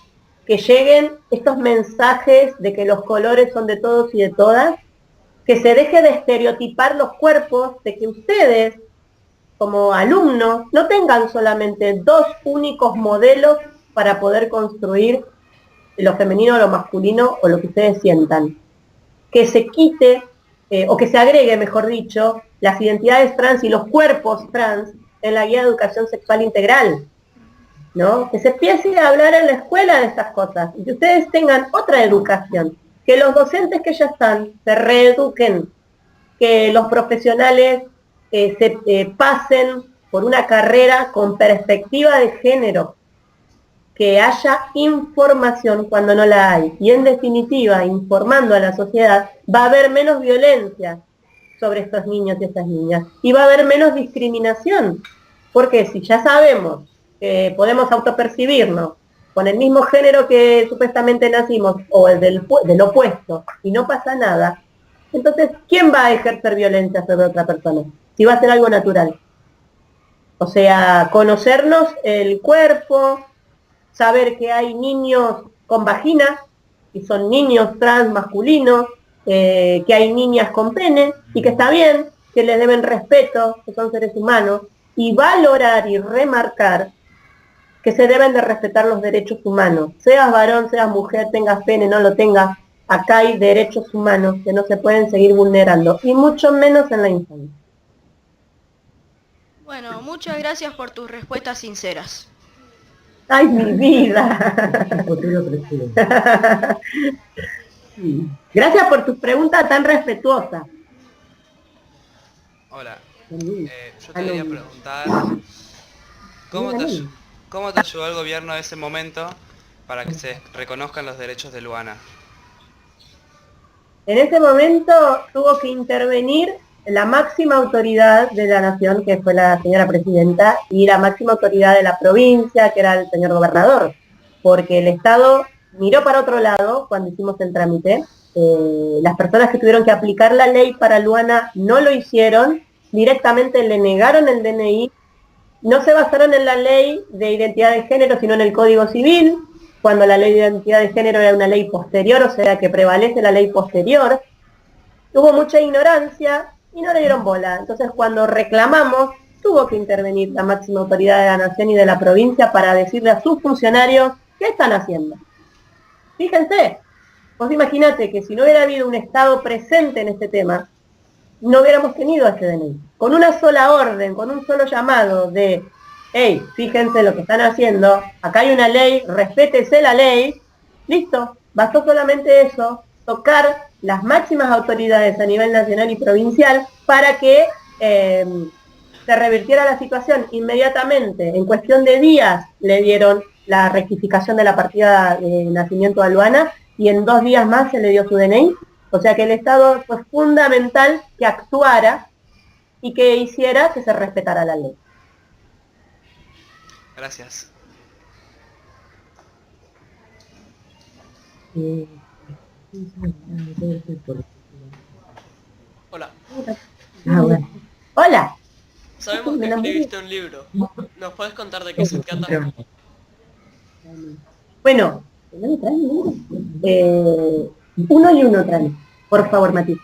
que lleguen estos mensajes de que los colores son de todos y de todas, que se deje de estereotipar los cuerpos, de que ustedes, como alumnos, no tengan solamente dos únicos modelos para poder construir lo femenino, lo masculino o lo que ustedes sientan. Que se quite, o que se agregue, mejor dicho, las identidades trans y los cuerpos trans en la guía de educación sexual integral, ¿no? Que se empiece a hablar en la escuela de estas cosas y que ustedes tengan otra educación. Que los docentes que ya están se reeduquen, que los profesionales se pasen por una carrera con perspectiva de género, que haya información cuando no la hay. Y en definitiva, informando a la sociedad, va a haber menos violencia sobre estos niños y estas niñas. Y va a haber menos discriminación. Porque si ya sabemos que podemos autopercibirnos con el mismo género que supuestamente nacimos, o el del opuesto, y no pasa nada, entonces, ¿quién va a ejercer violencia sobre otra persona? Si va a ser algo natural. O sea, conocernos el cuerpo, saber que hay niños con vagina, y son niños trans masculinos, que hay niñas con pene, y que está bien, que les deben respeto, que son seres humanos, y valorar y remarcar que se deben de respetar los derechos humanos. Seas varón, seas mujer, tengas pene, no lo tengas, acá hay derechos humanos que no se pueden seguir vulnerando, y mucho menos en la infancia. Bueno, muchas gracias por tus respuestas sinceras. ¡Ay, mi vida! Gracias por tu pregunta tan respetuosa. Hola, yo te quería preguntar, ¿cómo te ayudó el gobierno en ese momento para que se reconozcan los derechos de Luana? En ese momento tuvo que intervenir la máxima autoridad de la nación, que fue la señora presidenta, y la máxima autoridad de la provincia, que era el señor gobernador, porque el Estado miró para otro lado cuando hicimos el trámite. Las personas que tuvieron que aplicar la ley para Luana no lo hicieron, directamente le negaron el DNI, no se basaron en la ley de identidad de género, sino en el Código Civil, cuando la ley de identidad de género era una ley posterior, o sea que prevalece la ley posterior. Hubo mucha ignorancia y no le dieron bola. Entonces, cuando reclamamos, tuvo que intervenir la máxima autoridad de la nación y de la provincia para decirle a sus funcionarios qué están haciendo. Fíjense, vos imaginate que si no hubiera habido un Estado presente en este tema, no hubiéramos tenido este DNI. Con una sola orden, con un solo llamado de, hey, fíjense lo que están haciendo, acá hay una ley, respétese la ley, listo, bastó solamente eso, tocar las máximas autoridades a nivel nacional y provincial para que se revirtiera la situación inmediatamente. En cuestión de días le dieron la rectificación de la partida de nacimiento a Luana y en 2 días más se le dio su DNI. O sea que el Estado fue fundamental que actuara y que hiciera que se respetara la ley. Gracias. Hola. Bueno. Hola. Sabemos que escribiste un libro. ¿Nos puedes contar de qué se trata? Bueno, uno y uno traen, por favor, Mati.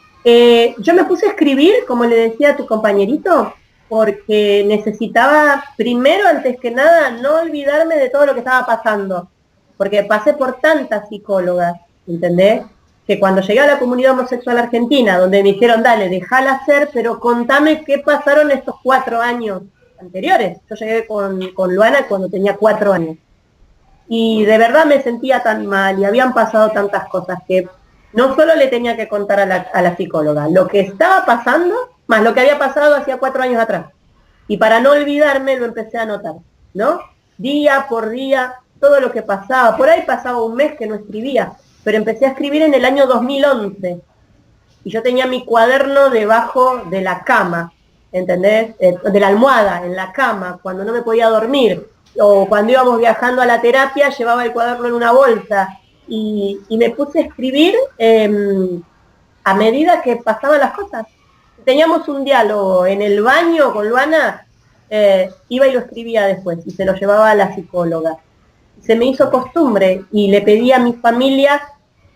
Yo me puse a escribir, como le decía a tu compañerito, porque necesitaba, primero, antes que nada, no olvidarme de todo lo que estaba pasando, porque pasé por tantas psicólogas, ¿entendés? Que cuando llegué a la comunidad homosexual argentina, donde me dijeron, dale, déjala hacer, pero contame qué pasaron estos 4 años anteriores. Yo llegué con Luana cuando tenía 4 años. Y de verdad me sentía tan mal y habían pasado tantas cosas que no solo le tenía que contar a la psicóloga lo que estaba pasando, más lo que había pasado hacía 4 años atrás. Y para no olvidarme lo empecé a anotar, ¿no? Día por día, todo lo que pasaba. Por ahí pasaba un mes que no escribía, pero empecé a escribir en el año 2011. Y yo tenía mi cuaderno debajo de la cama, ¿entendés? De la almohada, en la cama, cuando no me podía dormir. O cuando íbamos viajando a la terapia, llevaba el cuaderno en una bolsa. Y me puse a escribir a medida que pasaban las cosas. Teníamos un diálogo en el baño con Luana, iba y lo escribía después, y se lo llevaba a la psicóloga. Se me hizo costumbre, y le pedí a mi familia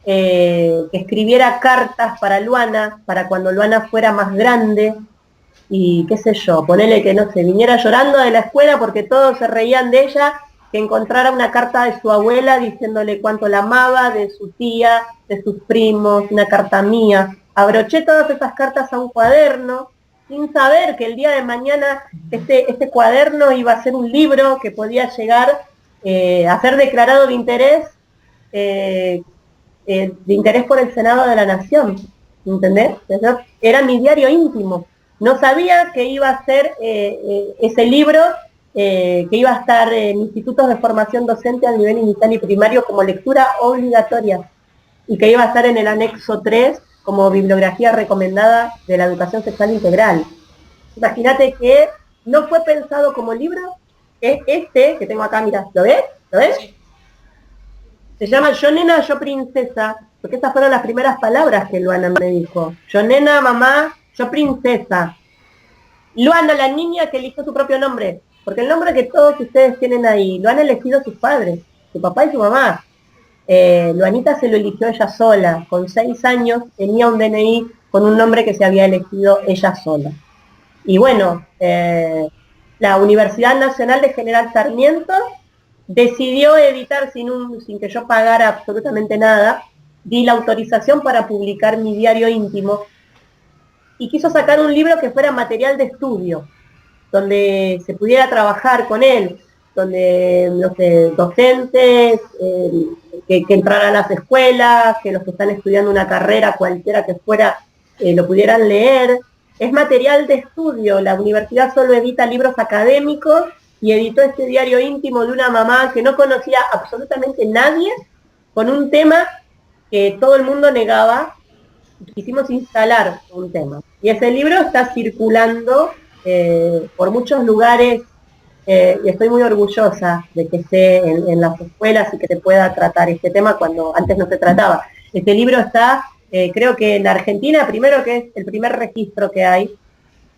que escribiera cartas para Luana, para cuando Luana fuera más grande, y qué sé yo, ponele que no sé, viniera llorando de la escuela porque todos se reían de ella, que encontrara una carta de su abuela diciéndole cuánto la amaba, de su tía, de sus primos, una carta mía. Abroché todas esas cartas a un cuaderno, sin saber que el día de mañana este cuaderno iba a ser un libro que podía llegar a ser declarado de interés por el Senado de la Nación, ¿entendés? Era mi diario íntimo. No sabía que iba a ser ese libro, que iba a estar en institutos de formación docente a nivel inicial y primario como lectura obligatoria, y que iba a estar en el anexo 3 como bibliografía recomendada de la educación sexual integral. Imagínate que no fue pensado como libro, es este que tengo acá, mira, ¿lo ves? ¿Lo ves? Sí. Se llama Yo nena, yo princesa, porque estas fueron las primeras palabras que Luana me dijo. Yo nena, mamá, yo princesa. Luana, la niña que eligió su propio nombre, porque el nombre que todos ustedes tienen ahí, lo han elegido sus padres, su papá y su mamá. Luanita se lo eligió ella sola, con 6 años tenía un DNI con un nombre que se había elegido ella sola. Y bueno, la Universidad Nacional de General Sarmiento decidió editar sin que yo pagara absolutamente nada, di la autorización para publicar mi diario íntimo, y quiso sacar un libro que fuera material de estudio, donde se pudiera trabajar con él, donde, no sé, docentes, que entraran a las escuelas, que los que están estudiando una carrera, cualquiera que fuera, lo pudieran leer. Es material de estudio, la universidad solo edita libros académicos, y editó este diario íntimo de una mamá que no conocía absolutamente nadie, con un tema que todo el mundo negaba. Quisimos instalar un tema. Y ese libro está circulando por muchos lugares, y estoy muy orgullosa de que esté en las escuelas y que se pueda tratar este tema cuando antes no se trataba. Este libro está, creo que en Argentina, primero, que es el primer registro que hay,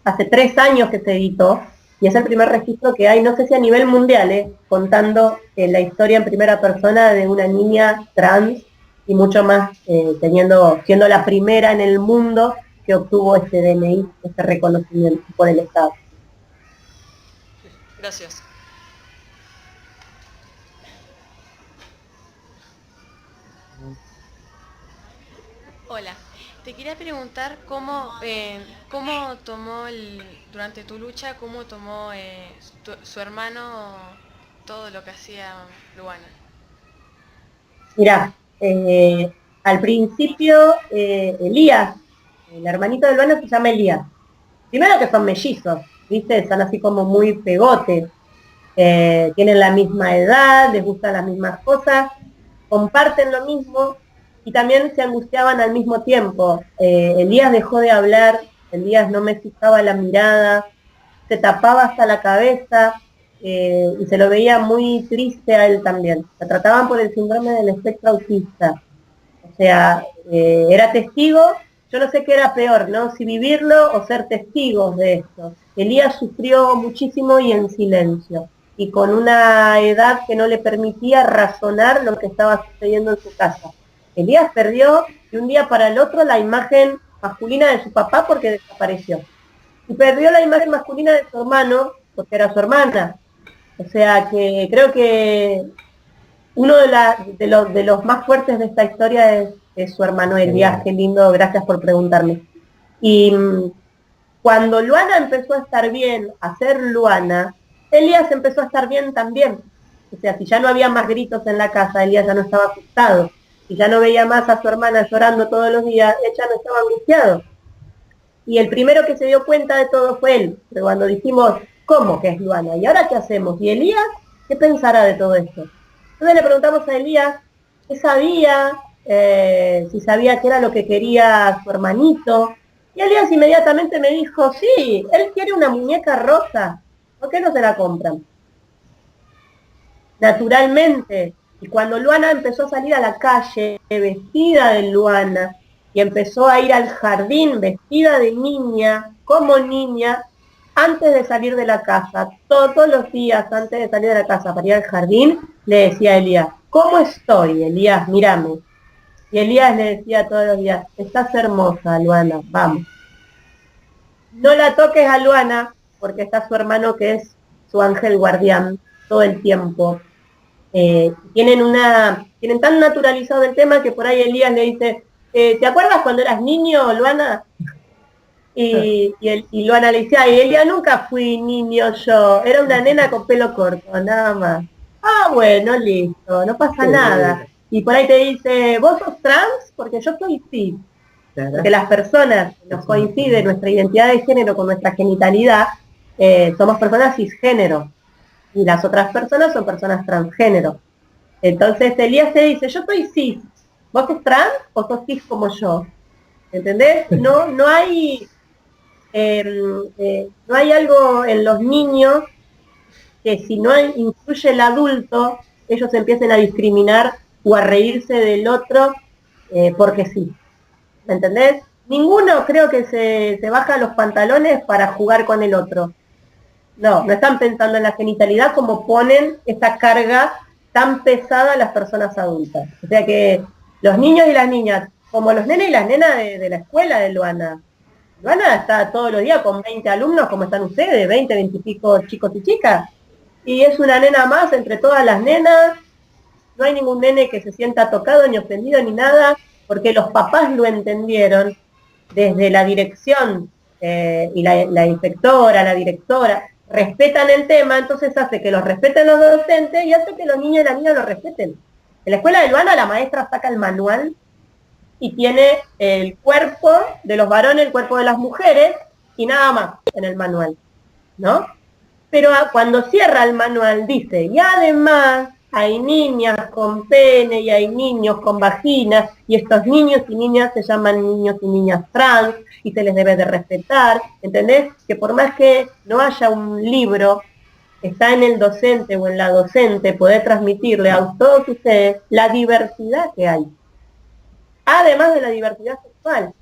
hace 3 años que se editó, y es el primer registro que hay, no sé si a nivel mundial, contando la historia en primera persona de una niña trans, y mucho más siendo la primera en el mundo que obtuvo este DNI, este reconocimiento por el Estado. Gracias. Hola, te quería preguntar cómo tomó durante tu lucha, cómo tomó su hermano todo lo que hacía Luana. Mirá, al principio Elías, el hermanito de Luana se llama Elías. Primero que son mellizos, ¿viste? Están así como muy pegotes. Tienen la misma edad, les gustan las mismas cosas, comparten lo mismo, y también se angustiaban al mismo tiempo. Elías dejó de hablar, Elías no me fijaba la mirada, se tapaba hasta la cabeza, y se lo veía muy triste a él también. Lo trataban por el síndrome del espectro autista. O sea, era testigo, yo no sé qué era peor, ¿no? Si vivirlo o ser testigos de esto. Elías sufrió muchísimo y en silencio, y con una edad que no le permitía razonar lo que estaba sucediendo en su casa. Elías perdió de un día para el otro la imagen masculina de su papá porque desapareció. Y perdió la imagen masculina de su hermano porque era su hermana. O sea que creo que uno de los más fuertes de esta historia es su hermano Elías. Qué lindo, gracias por preguntarme. Y cuando Luana empezó a estar bien, a ser Luana, Elías empezó a estar bien también. O sea, si ya no había más gritos en la casa, Elías ya no estaba asustado. Si ya no veía más a su hermana llorando todos los días, ella no estaba angustiado. Y el primero que se dio cuenta de todo fue él. Pero cuando dijimos, ¿cómo que es Luana? ¿Y ahora qué hacemos? ¿Y Elías qué pensará de todo esto? Entonces le preguntamos a Elías qué sabía, si sabía qué era lo que quería su hermanito. Y Elías inmediatamente me dijo, sí, él quiere una muñeca rosa. ¿Por qué no se la compran? Naturalmente. Y cuando Luana empezó a salir a la calle vestida de Luana, y empezó a ir al jardín vestida de niña, como niña, antes de salir de la casa, todos los días antes de salir de la casa para ir al jardín, le decía a Elías, ¿cómo estoy, Elías? Mírame. Y Elías le decía todos los días, estás hermosa, Luana, vamos. No la toques a Luana, porque está su hermano que es su ángel guardián todo el tiempo. Tienen tan naturalizado el tema que por ahí Elías le dice, ¿te acuerdas cuando eras niño, Luana? Y Luana le dice, ay, Elías, nunca fui niño yo, era una nena con pelo corto, nada más. Ah, bueno, listo, no pasa nada. Y por ahí te dice, ¿vos sos trans? Porque yo soy cis. Porque las personas nos coincide nuestra identidad de género con nuestra genitalidad, somos personas cisgénero. Y las otras personas son personas transgénero. Entonces Elías te dice, yo soy cis, ¿vos sos trans o sos cis como yo? ¿Entendés? No hay algo en los niños que si no incluye el adulto, ellos empiecen a discriminar o a reírse del otro porque sí. ¿Me entendés? Ninguno creo que se baja los pantalones para jugar con el otro. No están pensando en la genitalidad como ponen esta carga tan pesada a las personas adultas. O sea que los niños y las niñas, como los nenes y las nenas de la escuela de Luana. Luana está todos los días con 20 alumnos, como están ustedes, 20, 20 y pico chicos y chicas. Y es una nena más entre todas las nenas. No hay ningún nene que se sienta tocado, ni ofendido, ni nada, porque los papás lo entendieron desde la dirección y la inspectora, la directora, respetan el tema, entonces hace que los respeten los docentes y hace que los niños y las niñas lo respeten. En la escuela de Luana la maestra saca el manual y tiene el cuerpo de los varones, el cuerpo de las mujeres y nada más en el manual, ¿no? Pero cuando cierra el manual dice, y además hay niñas con pene y hay niños con vaginas, y estos niños y niñas se llaman niños y niñas trans, y se les debe de respetar, ¿entendés? Que por más que no haya un libro, está en el docente o en la docente poder transmitirle a todos ustedes la diversidad que hay. Además de la diversidad sexual,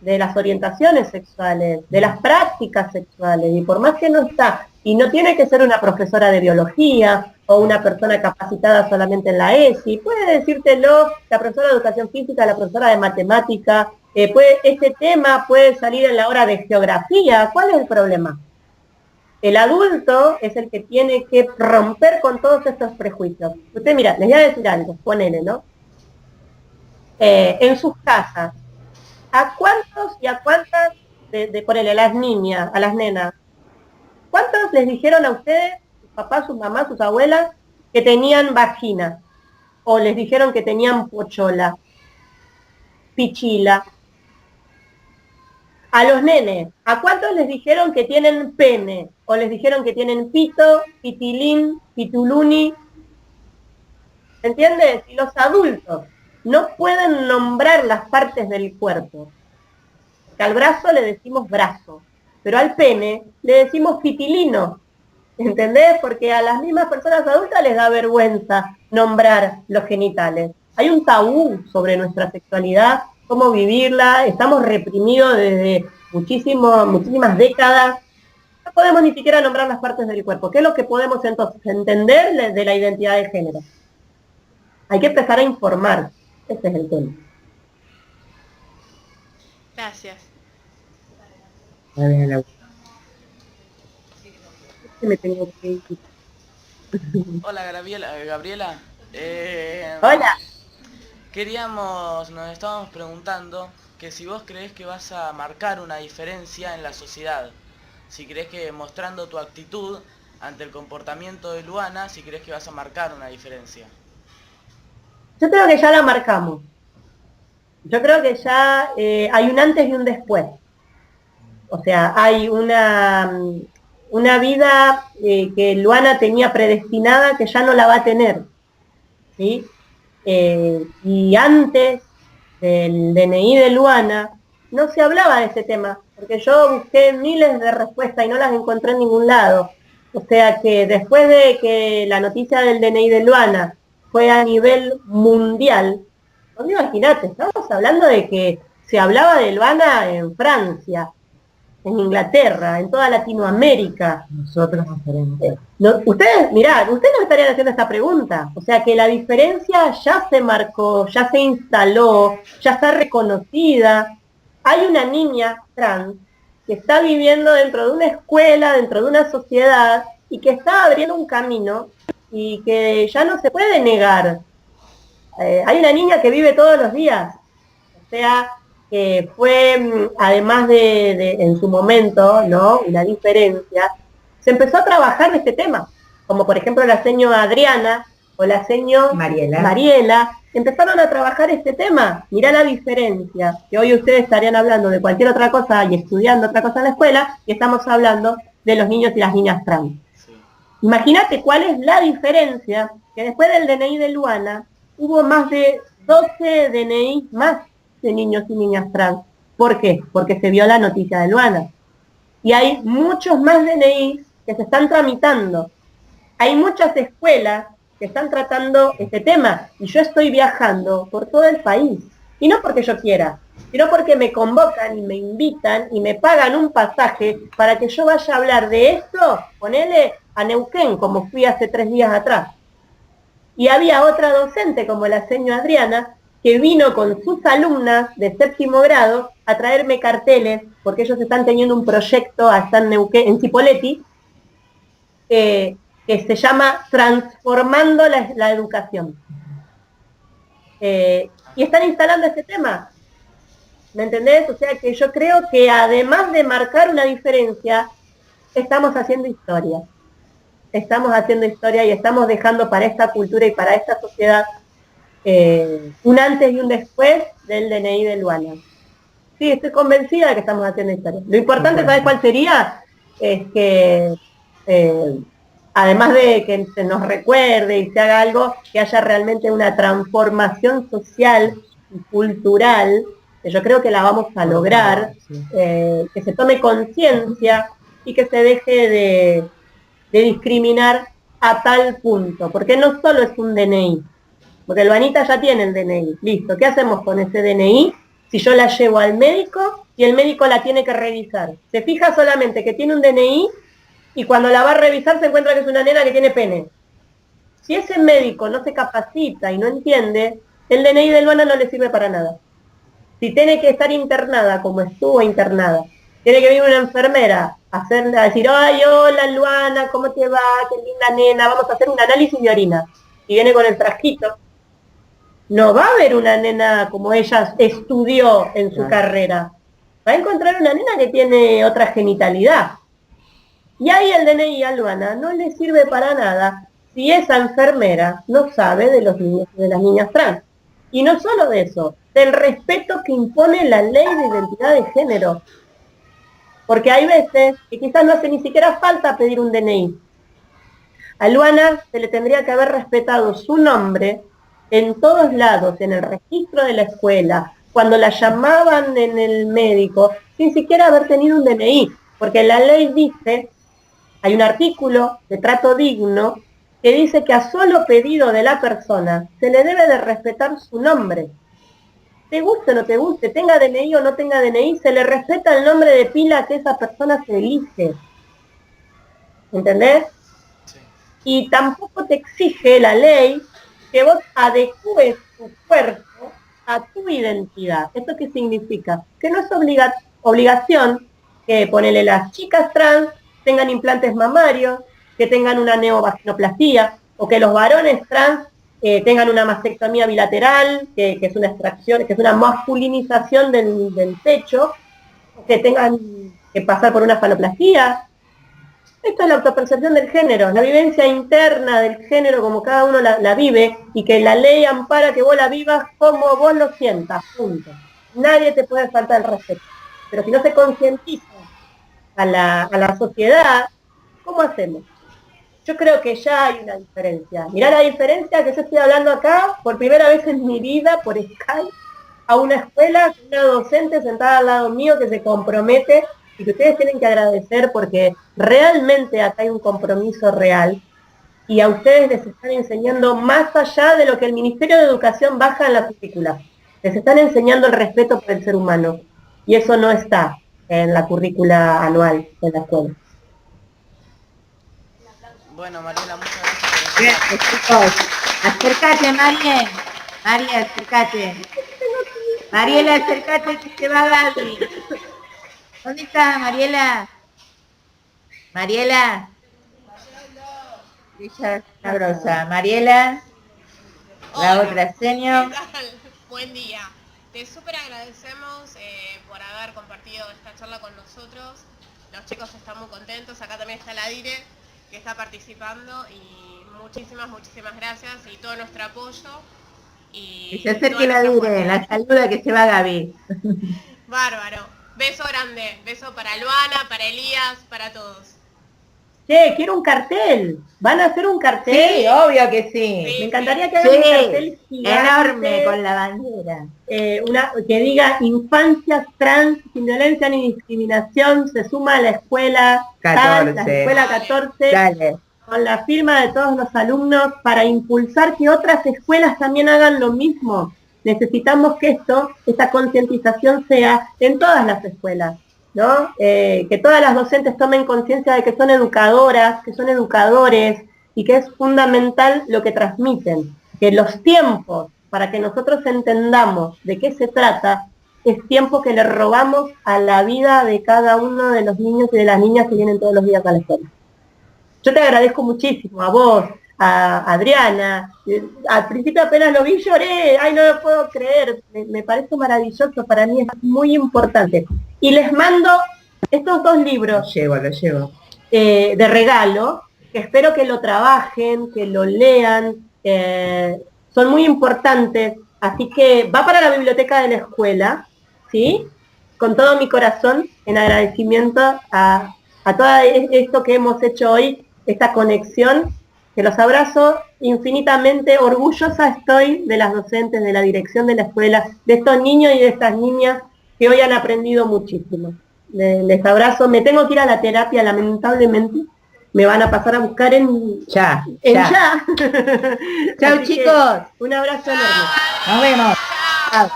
de las orientaciones sexuales, de las prácticas sexuales, y por más que no está, y no tiene que ser una profesora de biología o una persona capacitada solamente en la ESI, puede decírtelo la profesora de educación física, la profesora de matemática, este tema puede salir en la hora de geografía. ¿Cuál es el problema? El adulto es el que tiene que romper con todos estos prejuicios. Usted, mira, les voy a decir algo, ponele, ¿no? En sus casas, ¿a cuántos y a cuántas, ponele, a las niñas, a las nenas, cuántos les dijeron a ustedes, sus papás, sus mamás, sus abuelas, que tenían vagina? O les dijeron que tenían pochola, pichila. A los nenes, ¿a cuántos les dijeron que tienen pene? O les dijeron que tienen pito, pitilín, pituluni. ¿Entiendes? Y los adultos, no pueden nombrar las partes del cuerpo. Que al brazo le decimos brazo, pero al pene le decimos pitilino, ¿entendés? Porque a las mismas personas adultas les da vergüenza nombrar los genitales. Hay un tabú sobre nuestra sexualidad, cómo vivirla, estamos reprimidos desde muchísimas décadas. No podemos ni siquiera nombrar las partes del cuerpo. ¿Qué es lo que podemos entonces entender de la identidad de género? Hay que empezar a informar. Ese es el tema. Gracias. Me tengo que ir. Hola Gabriela. Hola. Nos estábamos preguntando que si vos creés que vas a marcar una diferencia en la sociedad. Si creés que mostrando tu actitud ante el comportamiento de Luana, si creés que vas a marcar una diferencia. Yo creo que ya la marcamos. Yo creo que ya hay un antes y un después. O sea, hay una vida que Luana tenía predestinada que ya no la va a tener, ¿sí? Y antes del DNI de Luana no se hablaba de ese tema, porque yo busqué miles de respuestas y no las encontré en ningún lado. O sea que después de que la noticia del DNI de Luana fue a nivel mundial, no imagínate, estamos hablando de que se hablaba de Luana en Francia, en Inglaterra, en toda Latinoamérica. Nosotros nos queremos. Ustedes nos estarían haciendo esta pregunta. O sea que la diferencia ya se marcó, ya se instaló, ya está reconocida. Hay una niña trans que está viviendo dentro de una escuela, dentro de una sociedad, y que está abriendo un camino y que ya no se puede negar. Hay una niña que vive todos los días. O sea, que fue, además de en su momento, ¿no?, una diferencia, se empezó a trabajar de este tema, como por ejemplo la señora Adriana o la señora Mariela, empezaron a trabajar este tema. Mirá la diferencia, que hoy ustedes estarían hablando de cualquier otra cosa y estudiando otra cosa en la escuela, y estamos hablando de los niños y las niñas trans. Sí. Imagínate cuál es la diferencia, que después del DNI de Luana, hubo más de 12 DNI más de niños y niñas trans. ¿Por qué? Porque se vio la noticia de Luana. Y hay muchos más DNI que se están tramitando. Hay muchas escuelas que están tratando este tema. Y yo estoy viajando por todo el país. Y no porque yo quiera, sino porque me convocan y me invitan y me pagan un pasaje para que yo vaya a hablar de esto, ponele a Neuquén, como fui hace 3 días atrás. Y había otra docente, como la señora Adriana, que vino con sus alumnas de 7º grado a traerme carteles, porque ellos están teniendo un proyecto allá en Neuquén, en Cipolletti, que se llama Transformando la Educación. Y están instalando este tema. ¿Me entendés? O sea que yo creo que además de marcar una diferencia, estamos haciendo historia. Estamos haciendo historia y estamos dejando para esta cultura y para esta sociedad un antes y un después del DNI de Luana. Sí, estoy convencida de que estamos haciendo historia. Lo importante, ¿sabes cuál sería? Es que, además de que se nos recuerde y se haga algo, que haya realmente una transformación social y cultural, que yo creo que la vamos a lograr, que se tome conciencia y que se deje de discriminar a tal punto, porque no solo es un DNI, porque Luanita ya tiene el DNI, listo, ¿qué hacemos con ese DNI si yo la llevo al médico y el médico la tiene que revisar? Se fija solamente que tiene un DNI y cuando la va a revisar se encuentra que es una nena que tiene pene. Si ese médico no se capacita y no entiende, el DNI de Luana no le sirve para nada. Si tiene que estar internada como estuvo internada, tiene que venir una enfermera a decir, ay, hola Luana, ¿cómo te va? Qué linda nena, vamos a hacer un análisis de orina. Y viene con el frasquito. No va a haber una nena como ella estudió en su carrera. Va a encontrar una nena que tiene otra genitalidad. Y ahí el DNI a Luana no le sirve para nada si esa enfermera no sabe de los niños y de las niñas trans. Y no solo de eso, del respeto que impone la ley de identidad de género. Porque hay veces que quizás no hace ni siquiera falta pedir un DNI. A Luana se le tendría que haber respetado su nombre, en todos lados, en el registro de la escuela, cuando la llamaban en el médico, sin siquiera haber tenido un DNI, porque la ley dice, hay un artículo de trato digno que dice que a solo pedido de la persona se le debe de respetar su nombre. Te guste o no te guste, tenga DNI o no tenga DNI, se le respeta el nombre de pila que esa persona se elige. ¿Entendés? Sí. Y tampoco te exige la ley que vos adecúes tu cuerpo a tu identidad. ¿Esto qué significa? Que no es obligación que ponele las chicas trans tengan implantes mamarios, que tengan una neovaginoplastia, o que los varones trans tengan una mastectomía bilateral, que es una extracción, que es una masculinización del pecho, que tengan que pasar por una faloplastía. Esto es la autopercepción del género, la vivencia interna del género como cada uno la vive, y que la ley ampara que vos la vivas como vos lo sientas, punto. Nadie te puede faltar el respeto. Pero si no se concientiza a la sociedad, ¿cómo hacemos? Yo creo que ya hay una diferencia. Mirá la diferencia que yo estoy hablando acá por primera vez en mi vida por Skype a una escuela, una docente sentada al lado mío que se compromete, y que ustedes tienen que agradecer porque realmente acá hay un compromiso real, y a ustedes les están enseñando más allá de lo que el Ministerio de Educación baja en la currícula. Les están enseñando el respeto por el ser humano, y eso no está en la currícula anual de la escuela. Bueno, Mariela, muchas gracias. Gracias, chicos. Acércate, Mariel. Mariel, acércate. Mariela, acércate que se va Gaby. ¿Dónde está Mariela? Mariela. Ella es sabrosa. Mariela. La otra señor. Buen día. Te súper agradecemos por haber compartido esta charla con nosotros. Los chicos están muy contentos. Acá también está la Dire, que está participando, y muchísimas gracias y todo nuestro apoyo. Que se acerque la Dire, la saluda que se va Gaby. Bárbaro. Beso grande. Beso para Luana, para Elías, para todos. Che, quiero un cartel. ¿Van a hacer un cartel? Sí, obvio que sí. Me encantaría que hagan un cartel gigante, enorme con la bandera. Que diga infancias trans sin violencia ni discriminación, se suma a la escuela 14. La escuela 14. Dale. Con la firma de todos los alumnos para impulsar que otras escuelas también hagan lo mismo. Necesitamos que esta concientización sea en todas las escuelas, ¿no? Que todas las docentes tomen conciencia de que son educadoras, que son educadores, y que es fundamental lo que transmiten, que los tiempos para que nosotros entendamos de qué se trata es tiempo que le robamos a la vida de cada uno de los niños y de las niñas que vienen todos los días a la escuela. Yo te agradezco muchísimo, a vos, a Adriana. Al principio apenas lo vi, lloré, ay, no lo puedo creer, me parece maravilloso, para mí es muy importante. Y les mando estos 2 libros. Lo llevo. De regalo, que espero que lo trabajen, que lo lean, son muy importantes, así que va para la biblioteca de la escuela, ¿sí? Con todo mi corazón, en agradecimiento a todo esto que hemos hecho hoy, esta conexión, que los abrazo infinitamente, orgullosa estoy de las docentes, de la dirección de la escuela, de estos niños y de estas niñas que hoy han aprendido muchísimo. Les abrazo, me tengo que ir a la terapia, lamentablemente, me van a pasar a buscar en ya. Chao chicos, un abrazo enorme. Nos vemos. Chao.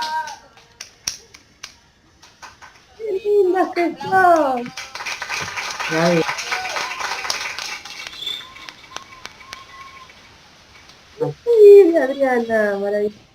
Qué lindas que son. Sí, Adriana, maravilloso.